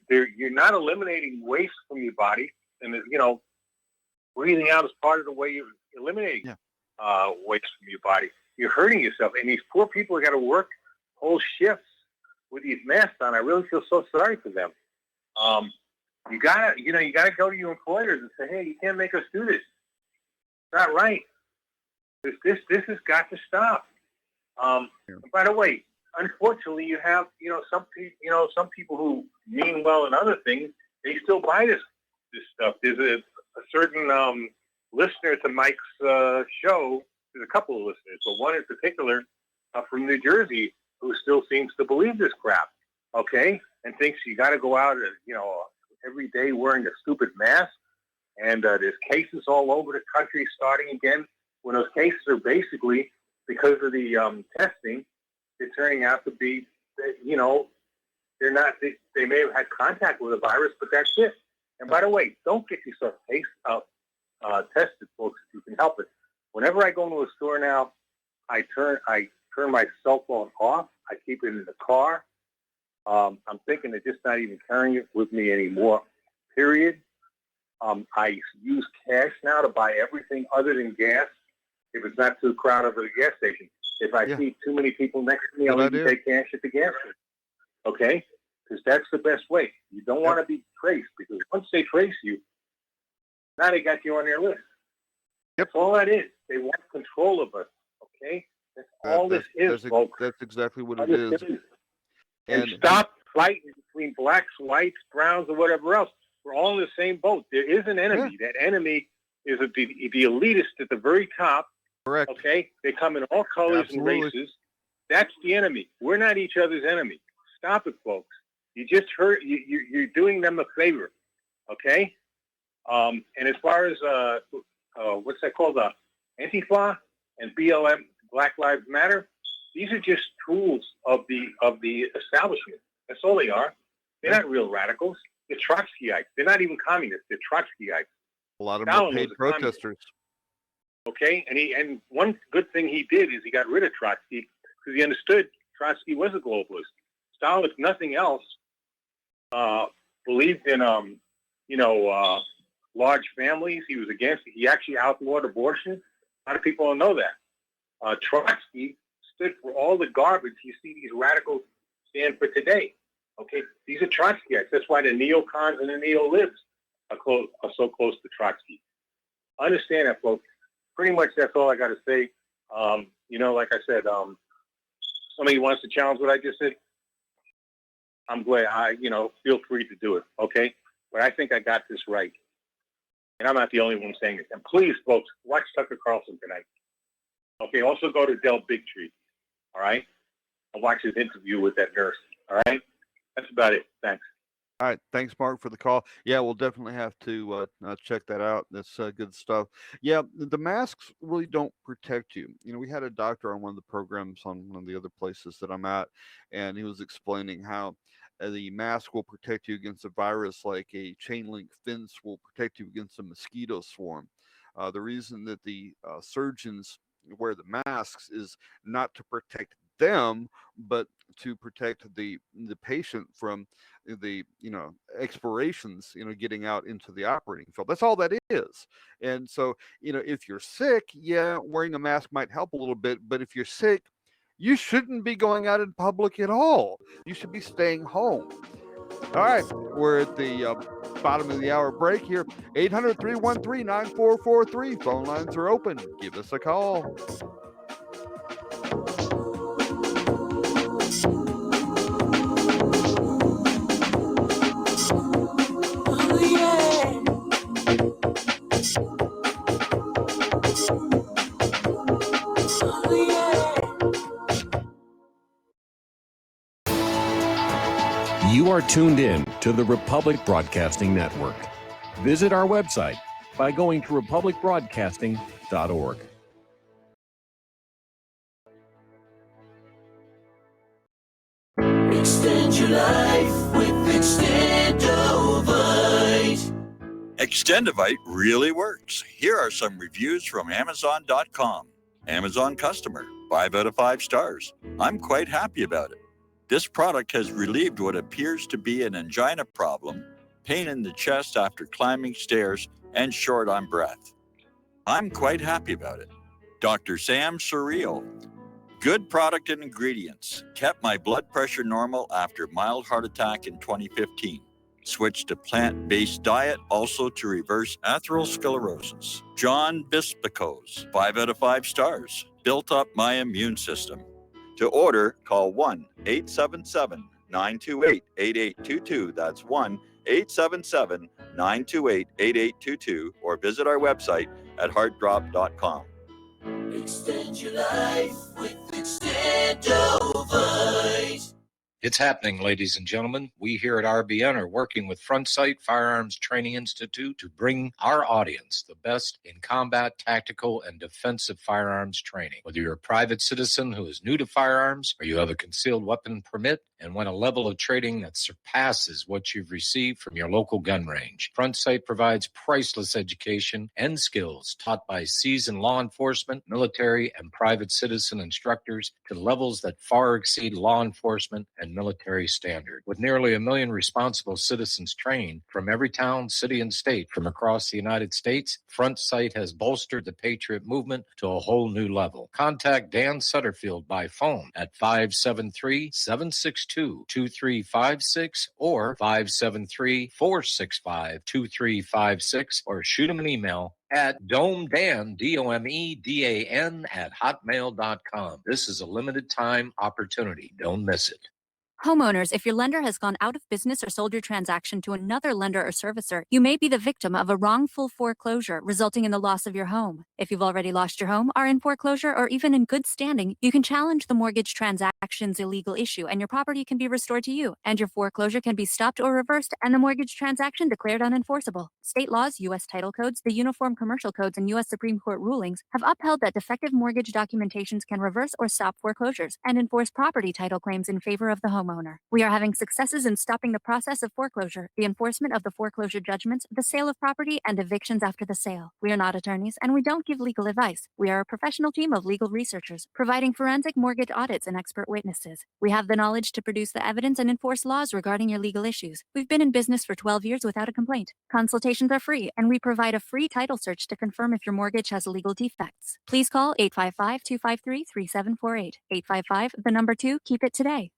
not eliminating waste from your body, and breathing out is part of the way you're eliminating waste from your body. You're hurting yourself, and these poor people are got to work whole shifts with these masks on. I really feel so sorry for them. You gotta go to your employers and say, hey, you can't make us do this. It's not right. This has got to stop. By the way, unfortunately, you have some people who mean well in other things. They still buy this stuff. There's a certain listener to Mike's show. There's a couple of listeners, but one in particular from New Jersey who still seems to believe this crap. Okay, and thinks you got to go out every day wearing a stupid mask. And there's cases all over the country starting again. When those cases are basically because of the testing, they're turning out to be, they're not. They may have had contact with a virus, but that's it. And by the way, don't get yourself tested, folks, if you can help it. Whenever I go into a store now, I turn my cell phone off. I keep it in the car. I'm thinking of just not even carrying it with me anymore. Period. I use cash now to buy everything other than gas. If it's not too crowded at the gas station. If I see too many people next to me, I'll even take cash at the gas station. Okay? Because that's the best way. You don't want to be traced, because once they trace you, now they got you on their list. That's all that is. They want control of us. Okay? That's all this is, folks. That's exactly what it is. And stop fighting between blacks, whites, browns, or whatever else. We're all in the same boat. There is an enemy. That enemy is the elitist at the very top. Correct. Okay? They come in all colors and races. That's the enemy. We're not each other's enemy. Stop it, folks. You just hurt. You're doing them a favor. Okay? And as far as what's that called? Antifa and BLM, Black Lives Matter. These are just tools of the establishment. That's all they are. They're not real radicals. They're Trotskyites. They're not even communists. They're Trotskyites. A lot of them are paid protesters. Okay, and one good thing he did is he got rid of Trotsky because he understood Trotsky was a globalist. Stalin, if nothing else, believed in large families. He was against it. He actually outlawed abortion. A lot of people don't know that. Trotsky stood for all the garbage you see these radicals stand for today. Okay, these are Trotskyites. That's why the neocons and the neo-libs are so close to Trotsky. Understand that, folks. Pretty much that's all I got to say. Like I said, somebody wants to challenge what I just said, I'm glad. Feel free to do it. Okay, but I think I got this right, and I'm not the only one saying it. And please, folks, watch Tucker Carlson tonight. Okay. Also go to Del Bigtree. All right, and watch his interview with that nurse. All right, that's about it. Thanks. All right, thanks, Mark, for the call. Yeah, we'll definitely have to check that out. That's good stuff. Yeah, the masks really don't protect you. We had a doctor on one of the programs on one of the other places that I'm at, and he was explaining how the mask will protect you against a virus like a chain link fence will protect you against a mosquito swarm. The reason that the surgeons wear the masks is not to protect them, but to protect the patient from the expirations getting out into the operating field. That's all that is. And so if you're sick, yeah, wearing a mask might help a little bit, but if you're sick, you shouldn't be going out in public at all. You should be staying home. All right, we're at the bottom of the hour break here. 800-313-9443. Phone lines are open. Give us a call. You are tuned in to the Republic Broadcasting Network. Visit our website by going to republicbroadcasting.org. Extend your life with Extendovite. Extendovite really works. Here are some reviews from Amazon.com. Amazon customer, 5 out of 5 stars. I'm quite happy about it. This product has relieved what appears to be an angina problem, pain in the chest after climbing stairs, and short on breath. I'm quite happy about it. Dr. Sam Surreal. Good product and ingredients. Kept my blood pressure normal after mild heart attack in 2015. Switched to plant-based diet, also to reverse atherosclerosis. John Bispicos, 5 out of 5 stars. Built up my immune system. To order, call 1-877-928-8822. That's 1-877-928-8822. Or visit our website at heartdrop.com. Extend your life with Extendovite. It's happening, ladies and gentlemen. We here at RBN are working with Front Sight Firearms Training Institute to bring our audience the best in combat, tactical, and defensive firearms training. Whether you're a private citizen who is new to firearms or you have a concealed weapon permit and want a level of training that surpasses what you've received from your local gun range, Front Sight provides priceless education and skills taught by seasoned law enforcement, military, and private citizen instructors to levels that far exceed law enforcement and military standard. With nearly 1 million responsible citizens trained from every town, city, and state from across the United States, Front Sight has bolstered the Patriot movement to a whole new level. Contact Dan Sutterfield by phone at 573-762-2356 or 573-465-2356 or shoot him an email at domedan, DOMEDAN at hotmail.com. This is a limited time opportunity. Don't miss it. Homeowners, if your lender has gone out of business or sold your transaction to another lender or servicer, you may be the victim of a wrongful foreclosure, resulting in the loss of your home. If you've already lost your home, are in foreclosure, or even in good standing, you can challenge the mortgage transaction's illegal issue, and your property can be restored to you, and your foreclosure can be stopped or reversed, and the mortgage transaction declared unenforceable. State laws, U.S. title codes, the Uniform Commercial Codes, and U.S. Supreme Court rulings have upheld that defective mortgage documentations can reverse or stop foreclosures and enforce property title claims in favor of the homeowner. We are having successes in stopping the process of foreclosure, the enforcement of the foreclosure judgments, the sale of property, and evictions after the sale. We are not attorneys, and we don't give legal advice. We are a professional team of legal researchers, providing forensic mortgage audits and expert witnesses. We have the knowledge to produce the evidence and enforce laws regarding your legal issues. We've been in business for 12 years without a complaint. Consultations are free, and we provide a free title search to confirm if your mortgage has legal defects. Please call 855-253-3748. 855, 2, keep it today.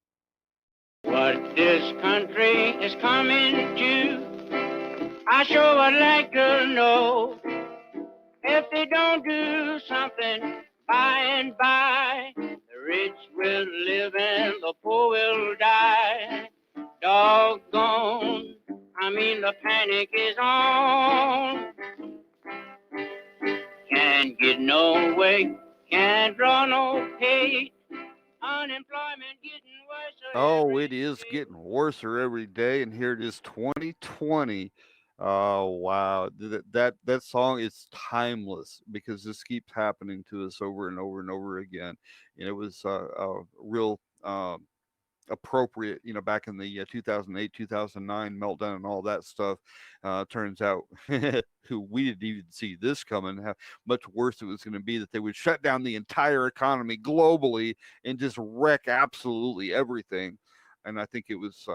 What this country is coming to, I sure would like to know. If they don't do something by and by, there rich will live and the poor will die. Doggone, the panic is on. Can't get no way, can't draw no pay. Unemployment getting worse. Oh, it is getting worse every day, and here it is, 2020. Oh wow, that song is timeless because this keeps happening to us over and over and over again. And it was a real appropriate, back in the 2008, 2009 meltdown and all that stuff. Turns out who we didn't even see this coming, how much worse it was going to be, that they would shut down the entire economy globally and just wreck absolutely everything. And I think it was,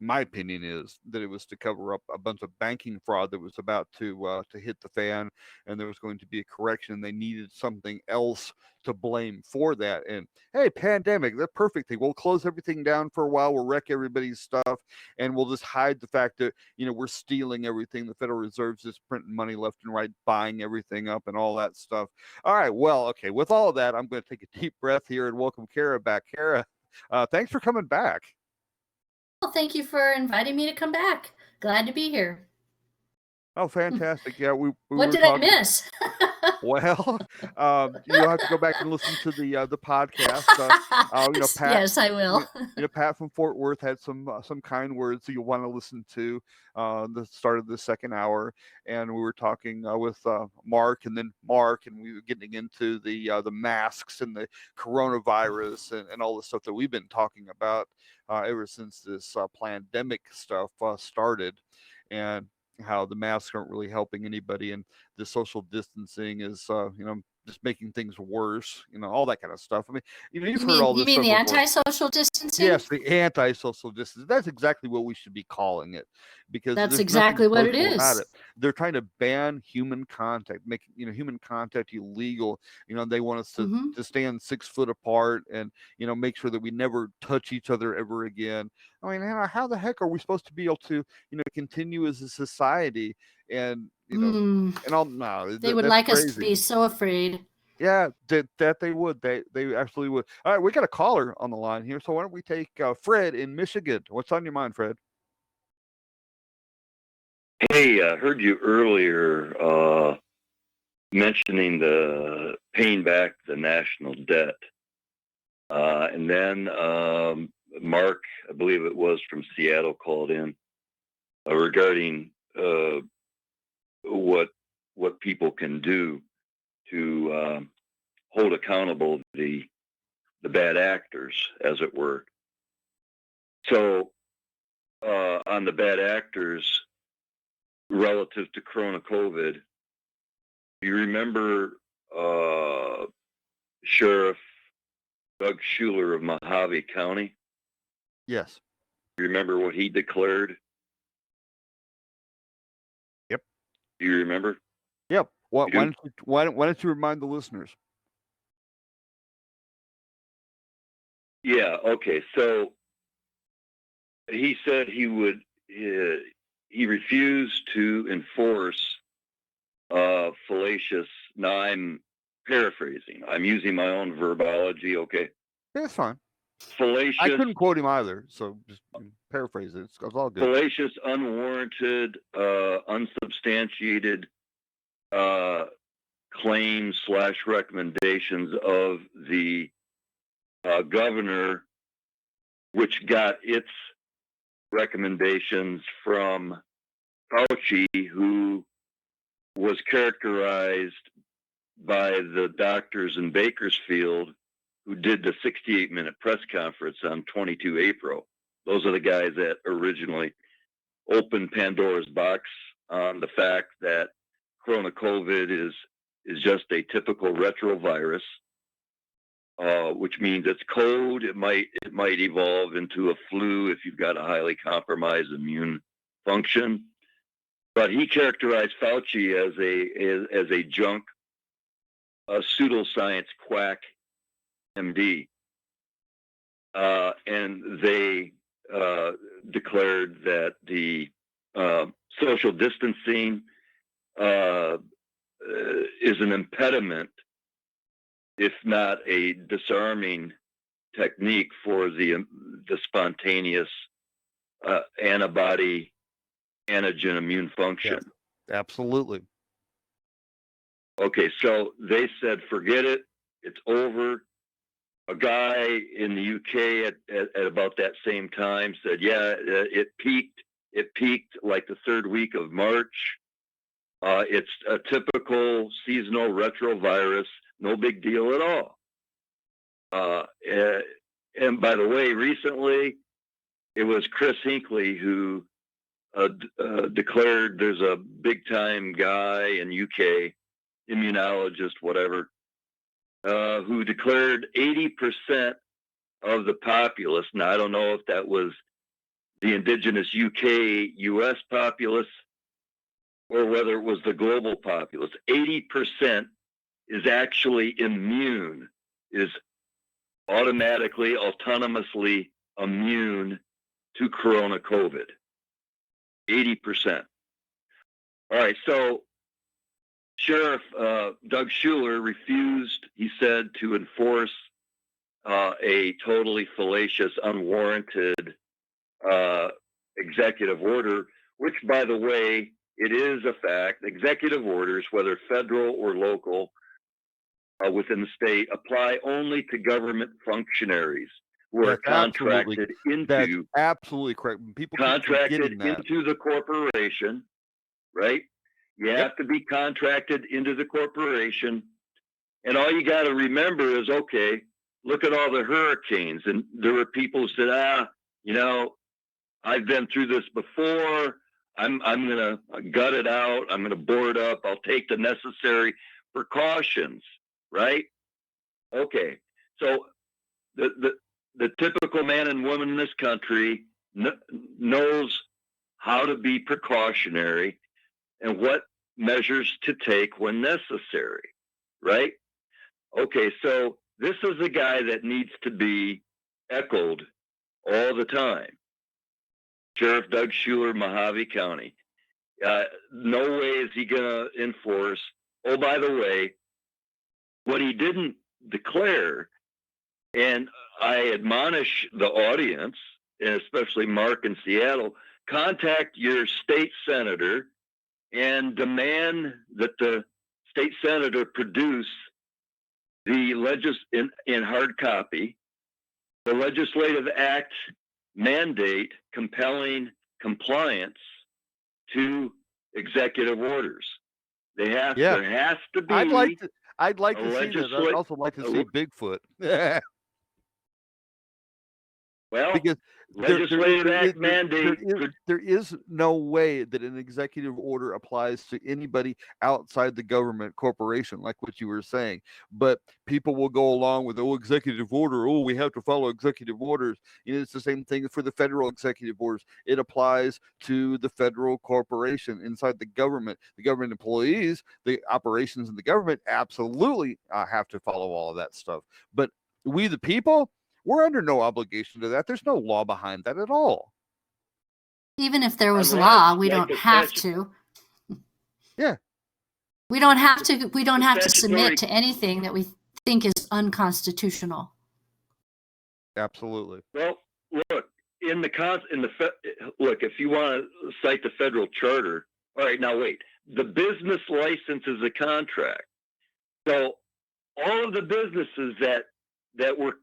my opinion is that it was to cover up a bunch of banking fraud that was about to hit the fan, and there was going to be a correction. They needed something else to blame for that. And hey, pandemic, the perfect thing. We'll close everything down for a while. We'll wreck everybody's stuff, and we'll just hide the fact that we're stealing everything. The Federal Reserve's just printing money left and right, buying everything up, and all that stuff. All right, well, okay. With all of that, I'm going to take a deep breath here and welcome Kara back. Kara, thanks for coming back. Well, thank you for inviting me to come back. Glad to be here. Oh, fantastic. Yeah, we What were did talking. I miss? Well, you'll have to go back and listen to the podcast. Pat. Yes, I will. Pat from Fort Worth had some kind words that you'll want to listen to. The start of the second hour, and we were talking with Mark, and we were getting into the masks and the coronavirus and all the stuff that we've been talking about ever since this pandemic stuff started, and how the masks aren't really helping anybody, and the social distancing is just making things worse, all that kind of stuff. I mean, you've heard all this. You mean stuff the before. anti-social distancing? Yes, the anti-social distance. That's exactly what we should be calling it, because That's there's exactly nothing what it social about is. it. They're trying to ban human contact, make human contact illegal. They want us to stand 6 foot apart, and make sure that we never touch each other ever again. I mean, how the heck are we supposed to be able to continue as a society? And and all, no, They would that's like us to crazy. be so afraid. Yeah, that they would. They absolutely would. All right, we got a caller on the line here, so why don't we take Fred in Michigan? What's on your mind, Fred? Hey, I heard you earlier mentioning the paying back the national debt. And then Mark, I believe it was from Seattle, called in regarding what people can do to hold accountable the bad actors, as it were. So on the bad actors relative to Corona COVID, do you remember Sheriff Doug Schuler of Mojave County? Yes. You remember what he declared? Yep. Do you remember? Yep. Why don't you remind the listeners? Yeah. Okay. So he said he would. He refused to enforce fallacious. Now I'm paraphrasing. I'm using my own verbology. Okay. Yeah, it's fine. Fallacious. I couldn't quote him either, so just paraphrase it. It's all good. Fallacious, unwarranted, unsubstantiated claims / recommendations of the governor, which got its recommendations from Fauci, who was characterized by the doctors in Bakersfield who did the 68-minute press conference on 22 April. Those are the guys that originally opened Pandora's box on the fact that Corona COVID is just a typical retrovirus, which means it's cold. It might evolve into a flu if you've got a highly compromised immune function. But he characterized Fauci as a junk, a pseudoscience quack MD, and they declared that the social distancing is an impediment, if not a disarming technique for the spontaneous antibody antigen immune function. Yeah, absolutely. Okay, so they said, forget it. It's over. A guy in the UK at about that same time said, yeah, it peaked. It peaked like the third week of March. It's a typical seasonal retrovirus. No big deal at all. And by the way, recently, it was Chris Hinckley who declared, there's a big time guy in UK, immunologist, whatever, who declared 80% of the populace. Now, I don't know if that was the indigenous UK, US populace, or whether it was the global populace. 80% is actually immune, is automatically, autonomously immune to Corona COVID. 80%. All right, so Sheriff Doug Schuler refused, he said, to enforce a totally fallacious, unwarranted executive order, which, by the way, it is a fact. Executive orders, whether federal or local, within the state, apply only to government functionaries who are contracted into. Absolutely correct. People keep contracted forgetting that. into the corporation, right? You have to be contracted into the corporation. And all you got to remember is, okay, look at all the hurricanes. And there were people who said, you know, I've been through this before. I'm going to gut it out. I'm going to board up. I'll take the necessary precautions, right? Okay. So the typical man and woman in this country knows how to be precautionary and what measures to take when necessary, right? Okay, so this is a guy that needs to be echoed all the time. Sheriff Doug Schuler, Mojave County. No way is he going to enforce. Oh, by the way, what he didn't declare, and I admonish the audience, and especially Mark in Seattle, contact your state senator and demand that the state senator produce the in hard copy, the legislative act mandate compelling compliance to executive orders. They have there has to be. I'd like to see that. I'd also like to see Bigfoot. Well, because legislative act mandate. There is no way that an executive order applies to anybody outside the government corporation, like what you were saying. But people will go along with, executive order. Oh, we have to follow executive orders. You know, it's the same thing for the federal executive orders. It applies to the federal corporation inside the government. The government employees, the operations in the government, absolutely have to follow all of that stuff. But we, the people, we're under no obligation to that. There's no law behind that at all. Even if there was law, we don't have to. Yeah. We don't have to. We don't have to submit to anything that we think is unconstitutional. Absolutely. Well, look, look, if you want to cite the federal charter, all right, now wait. The business license is a contract. So all of the businesses that were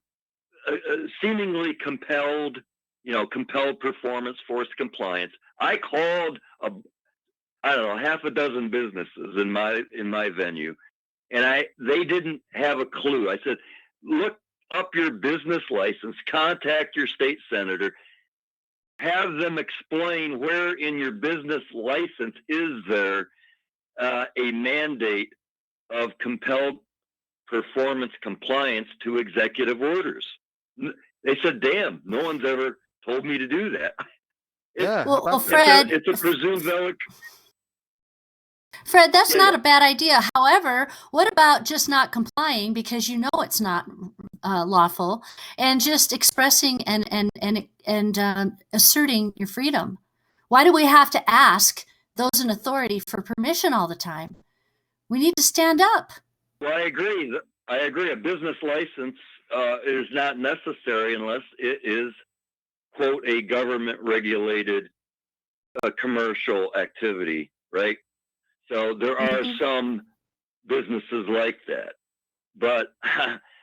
seemingly compelled performance, forced compliance. I called half a dozen businesses in my venue, and they didn't have a clue. I said, look up your business license, contact your state senator, have them explain where in your business license is there a mandate of compelled performance compliance to executive orders. They said, damn, no one's ever told me to do that. Well, Fred, it's a presumed valid. Fred, that's not a bad idea. However, what about just not complying because you know it's not lawful, and just expressing and asserting your freedom? Why do we have to ask those in authority for permission all the time? We need to stand up. Well, I agree. A business license is not necessary unless it is, quote, a government regulated commercial activity, right? So there are some businesses like that, but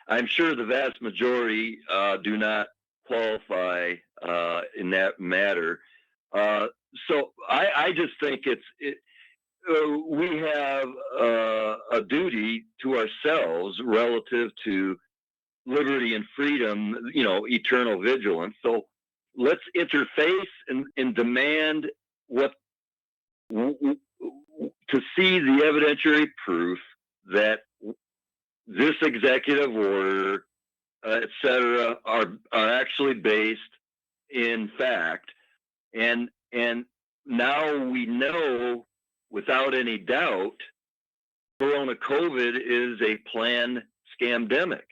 I'm sure the vast majority do not qualify in that matter. So I just think we have a duty to ourselves relative to liberty and freedom, eternal vigilance. So let's interface and demand to see the evidentiary proof that this executive order, et cetera, are actually based in fact. And now we know without any doubt, Corona COVID is a planned scamdemic,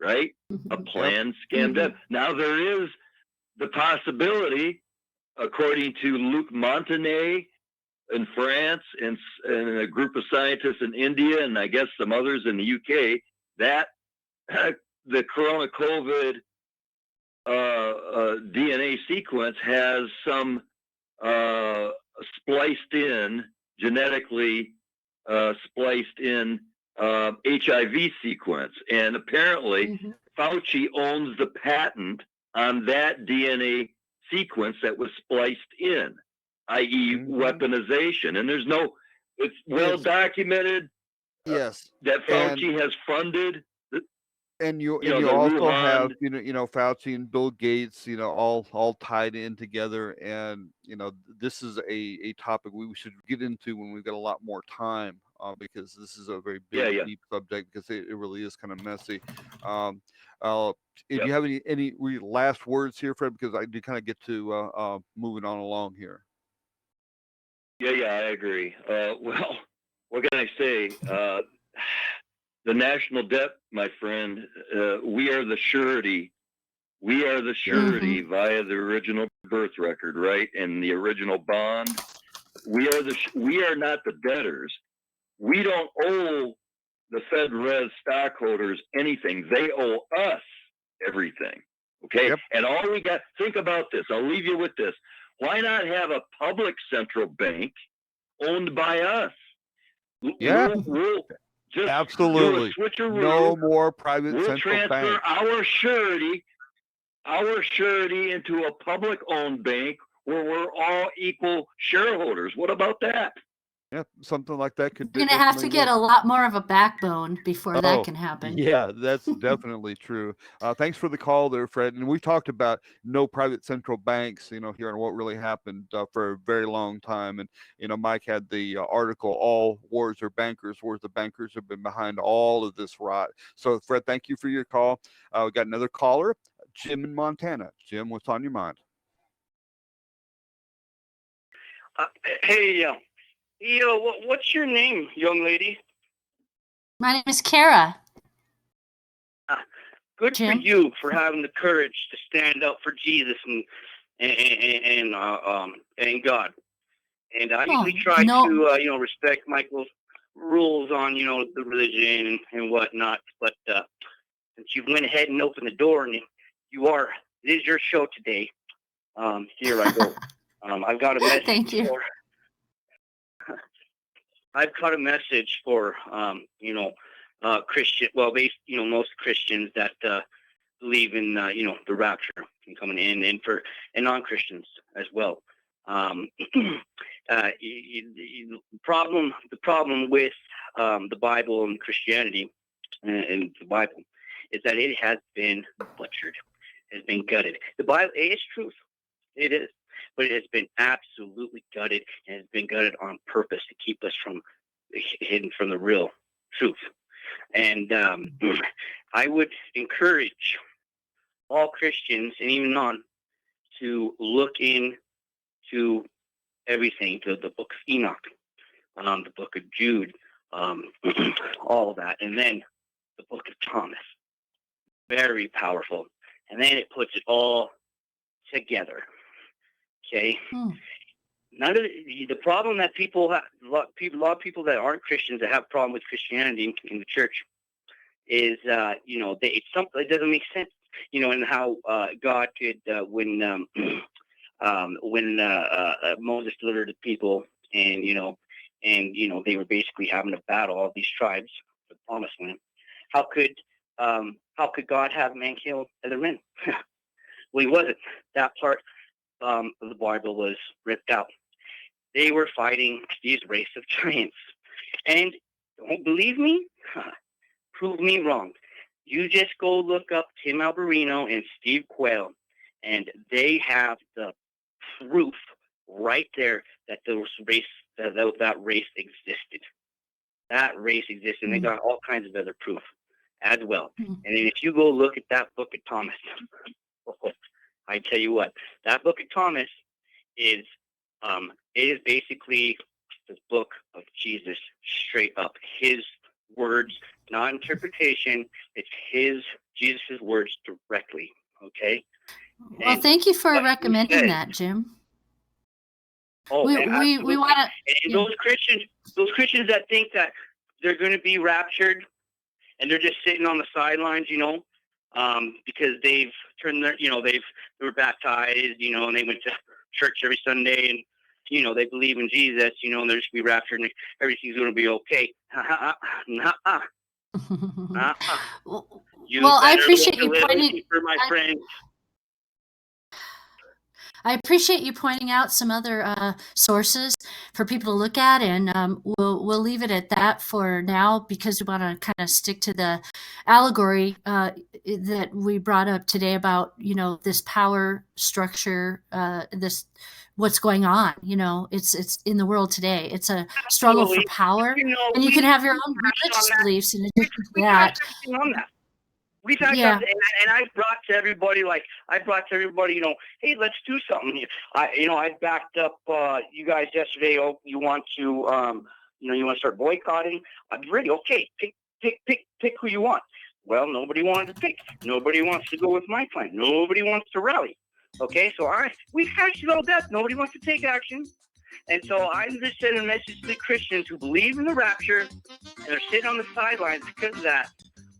right? A planned scamdemic. Now there is the possibility, according to Luc Montagnier in France and a group of scientists in India, and I guess some others in the UK, that the Corona COVID DNA sequence has some genetically spliced in HIV sequence. And apparently Fauci owns the patent on that DNA sequence that was spliced in, i.e. weaponization. And it's well documented Yes. that Fauci has funded. And you the also Wuhan- have Fauci and Bill Gates all tied in together, and this is a topic we should get into when we've got a lot more time, because this is a very big deep subject, because it really is kind of messy. Do you have any last words here, Fred? Because I do kind of get to moving on along here. Yeah, I agree. Well, what can I say? The national debt, my friend, we are the surety. We are the surety via the original birth record, right? And the original bond. We are not the debtors. We don't owe the FedRes stockholders anything. They owe us everything. Okay? And all we got, think about this. I'll leave you with this. Why not have a public central bank owned by us? Yeah. We'll just Absolutely. do a switcheroo. No more private We'll central transfer bank. our surety into a public-owned bank where we're all equal shareholders. What about that? Yeah, something like that could. You're gonna have to get a lot more of a backbone before that can happen. Yeah, that's definitely true. Thanks for the call there, Fred. And we talked about no private central banks, here on What Really Happened for a very long time. And, Mike had the article, All Wars Are Bankers, where the bankers have been behind all of this rot. So, Fred, thank you for your call. We got another caller, Jim in Montana. Jim, what's on your mind? Hey, what's your name, young lady? My name is Kara. Good for you for having the courage to stand up for Jesus and God. And I usually try to respect Michael's rules on the religion and whatnot. But since you went ahead and opened the door and it is your show today. Here I go. I've got a message. Thank you. I've got a message for Christian. Well, most Christians that believe in the rapture and coming in, and for non-Christians as well. The problem with the Bible and Christianity and the Bible is that it has been butchered, has been gutted. The Bible is truth, it is. But it has been absolutely gutted, and it's been gutted on purpose to keep us hidden from the real truth. And I would encourage all Christians and even non to look into everything, the book of Enoch, the book of Jude, all of that, and then the book of Thomas. Very powerful. And then it puts it all together. Okay. None of the problem that people have, a lot of people that aren't Christians that have a problem with Christianity in the church is, it's something that doesn't make sense, and how God could, when Moses delivered the people, and they were basically having to battle all these tribes for the promised land. How could God have man killed other men? Well, he wasn't. That part of the Bible was ripped out. They were fighting these race of giants. And don't believe me? Prove me wrong. You just go look up Tim Alberino and Steve Quayle, and they have the proof right there that that race existed. That race existed. And they got all kinds of other proof as well. And then if you go look at that book of Thomas, I tell you what, that book of Thomas is basically the book of Jesus, straight up. His words, not interpretation. It's Jesus' words directly. Okay. Well, thank you for recommending that, Jim. Oh, we want to. And those Christians that think that they're going to be raptured, and they're just sitting on the sidelines, because they've turned their, they were baptized, and they went to church every Sunday, and they believe in Jesus, and they're just be raptured, and everything's going to be okay. Well, I appreciate you pointing. For my friend. I appreciate you pointing out some other sources for people to look at, and we'll leave it at that for now, because we want to kind of stick to the allegory that we brought up today about this power structure, this what's going on. It's in the world today. It's a struggle for power, and you can have your own religious beliefs in addition to that. We've had something, and I brought to everybody, hey, let's do something. I backed up you guys yesterday. Oh, you want to, you want to start boycotting? I'm ready. Okay, pick who you want. Well, nobody wanted to pick. Nobody wants to go with my plan. Nobody wants to rally. Okay, so we hashed it all that. Nobody wants to take action. And so I'm just sending a message to the Christians who believe in the rapture, and they're sitting on the sidelines because of that.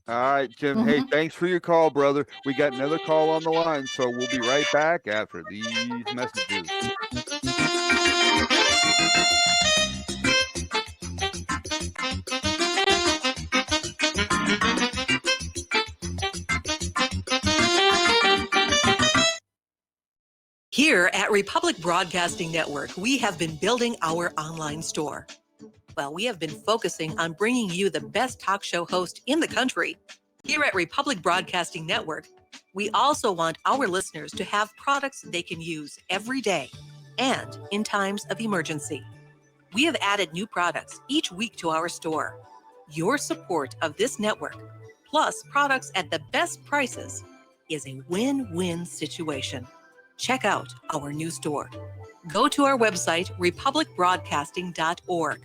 All right, Jim. Hey, thanks for your call, brother. We got another call on the line, so we'll be right back after these messages. Here at Republic Broadcasting Network, we have been building our online store. Well, we have been focusing on bringing you the best talk show host in the country. Here at Republic Broadcasting Network, we also want our listeners to have products they can use every day and in times of emergency. We have added new products each week to our store. Your support of this network, plus products at the best prices, is a win-win situation. Check out our new store. Go to our website, republicbroadcasting.org.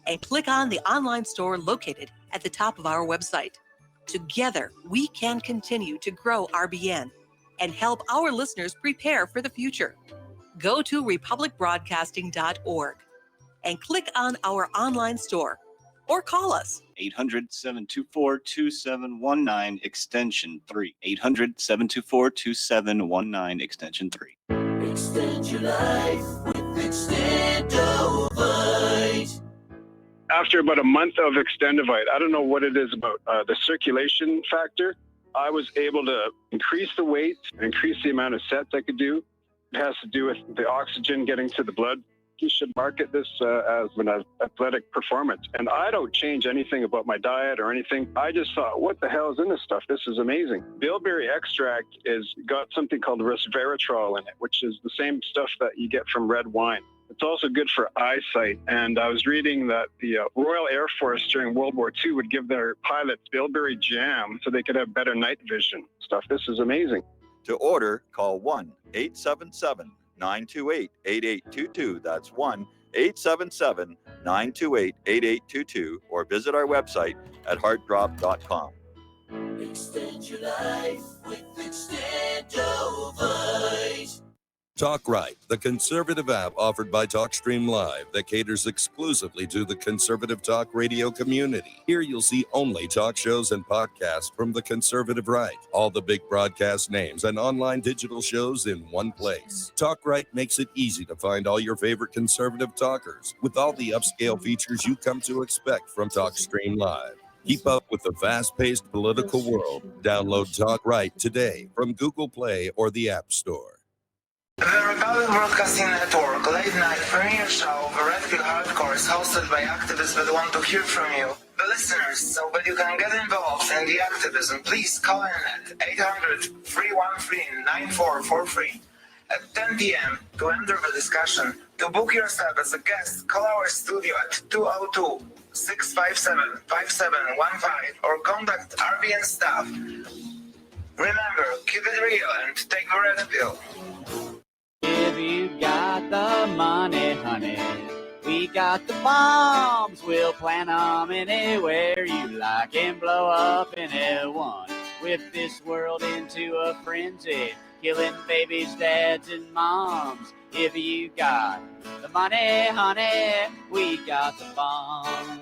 and click on the online store located at the top of our website. Together, we can continue to grow RBN and help our listeners prepare for the future. Go to republicbroadcasting.org and click on our online store or call us. 800-724-2719 extension 3. 800-724-2719 extension 3. Extend your life with Extendovite. After about a month of Extendovite, I don't know what it is about the circulation factor. I was able to increase the weight, increase the amount of sets I could do. It has to do with the oxygen getting to the blood. You should market this as an athletic performance. And I don't change anything about my diet or anything. I just thought, what the hell is in this stuff? This is amazing. Bilberry extract is got something called resveratrol in it, which is the same stuff that you get from red wine. It's also good for eyesight. And I was reading that the Royal Air Force during World War II would give their pilots bilberry jam so they could have better night vision stuff. This is amazing. To order, call 1-877-928-8822. That's 1-877-928-8822. Or visit our website at heartdrop.com. Extend your life with Extendovite. Talk Right, the conservative app offered by TalkStream Live that caters exclusively to the conservative talk radio community. Here you'll see only talk shows and podcasts from the conservative right, all the big broadcast names and online digital shows in one place. Talk Right makes it easy to find all your favorite conservative talkers with all the upscale features you come to expect from TalkStream Live. Keep up with the fast-paced political world. Download Talk Right today from Google Play or the App Store. The Republic Broadcasting Network late-night premiere show, The Red Pill Hardcore, is hosted by activists that want to hear from you, the listeners, so that you can get involved in the activism. Please call in at 800-313-9443 at 10 p.m. to enter the discussion. To book yourself as a guest, call our studio at 202-657-5715 or contact RBN staff. Remember, keep it real and take the red pill. If you got the money, honey, we got the bombs. We'll plant them anywhere you like and blow up anyone. Whip this world into a frenzy, killing babies, dads, and moms. If you got the money, honey, we got the bombs.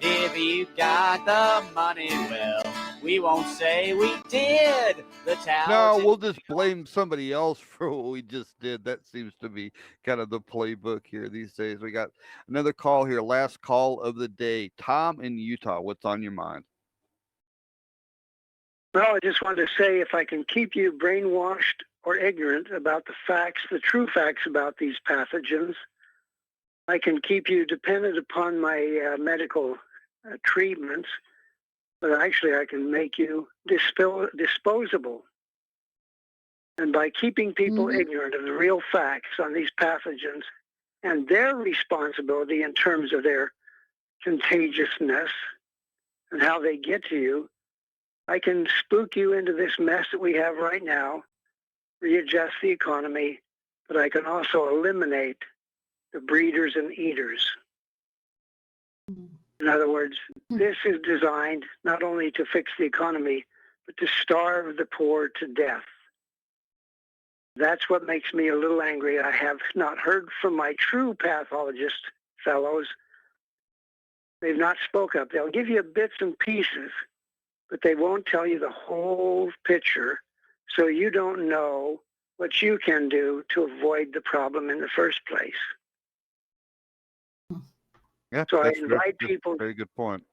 If you got the money, well, we won't say we did. The No, we'll just blame somebody else for what we just did. That seems to be kind of the playbook here these days. We got another call here. Last call of the day. Tom in Utah, what's on your mind? Well, I just wanted to say, if I can keep you brainwashed or ignorant about the facts, the true facts about these pathogens, I can keep you dependent upon my medical treatments, but actually I can make you disposable. And by keeping people ignorant of the real facts on these pathogens and their responsibility in terms of their contagiousness and how they get to you, I can spook you into this mess that we have right now, readjust the economy, but I can also eliminate the breeders and eaters. In other words, this is designed not only to fix the economy, but to starve the poor to death. That's what makes me a little angry. I have not heard from my true pathologist fellows. They've not spoke up. They'll give you bits and pieces, but they won't tell you the whole picture, so you don't know what you can do to avoid the problem in the first place. Yeah, So I that's invite people. very good point.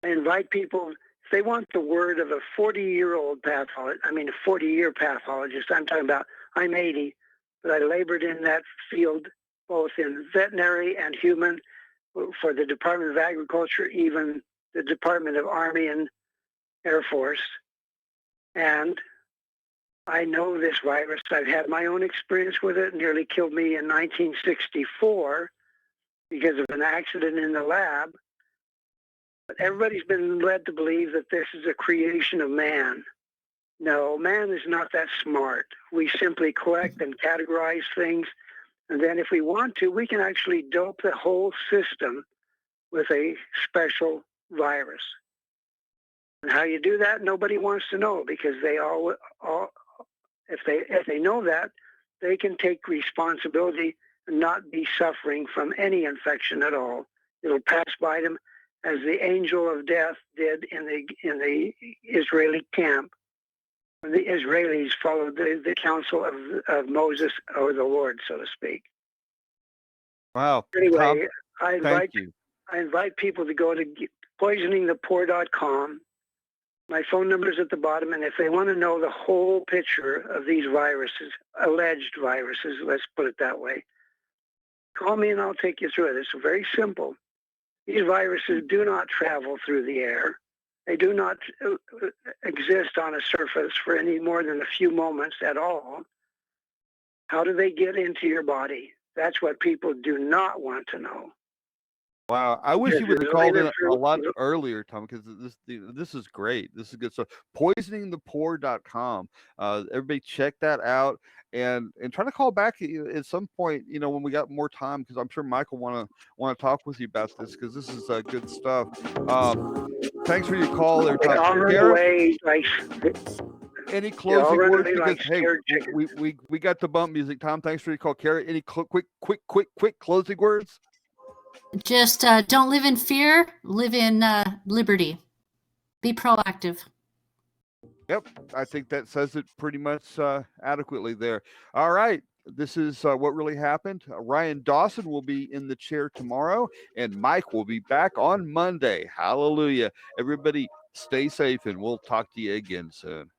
I invite people, if they want the word of a 40-year-old pathologist, I mean a 40-year pathologist, I'm talking about, I'm 80, but I labored in that field both in veterinary and human for the Department of Agriculture, even the Department of Army and Air Force. And I know this virus. I've had my own experience with it. It nearly killed me in 1964 because of an accident in the lab. But everybody's been led to believe that this is a creation of man. No, man is not that smart. We simply collect and categorize things. And then if we want to, we can actually dope the whole system with a special virus. And how you do that, nobody wants to know, because they all if they know that, they can take responsibility and not be suffering from any infection at all. It'll pass by them as the angel of death did in the Israeli camp. The Israelis followed the counsel of Moses or the Lord, so to speak. Wow. Anyway, Tom, I thank you. invite people to go to poisoningthepoor.com. My phone number is at the bottom, and if they want to know the whole picture of these viruses, alleged viruses, let's put it that way, call me and I'll take you through it. It's very simple. These viruses do not travel through the air. They do not exist on a surface for any more than a few moments at all. How do they get into your body? That's what people do not want to know. Wow, I wish Yes, you would have it's called really in a true. lot earlier, Tom, because this is great. This is good stuff. Poisoningthepoor.com. Everybody check that out, and try to call back at some point. You know, when we got more time, because I'm sure Michael want to talk with you about this, because this is good stuff. Thanks for your call there, Tom. On the Gareth? way, like Any closing run words? me Because like hey, scared chickens. we got the bump music. Tom, thanks for your call. Carrie, any quick closing words? Just don't live in fear, live in liberty. Be proactive. Yep, I think that says it pretty much adequately there. All right, this is what really happened. Ryan Dawson will be in the chair tomorrow, and Mike will be back on Monday. Hallelujah. Everybody stay safe, and we'll talk to you again soon.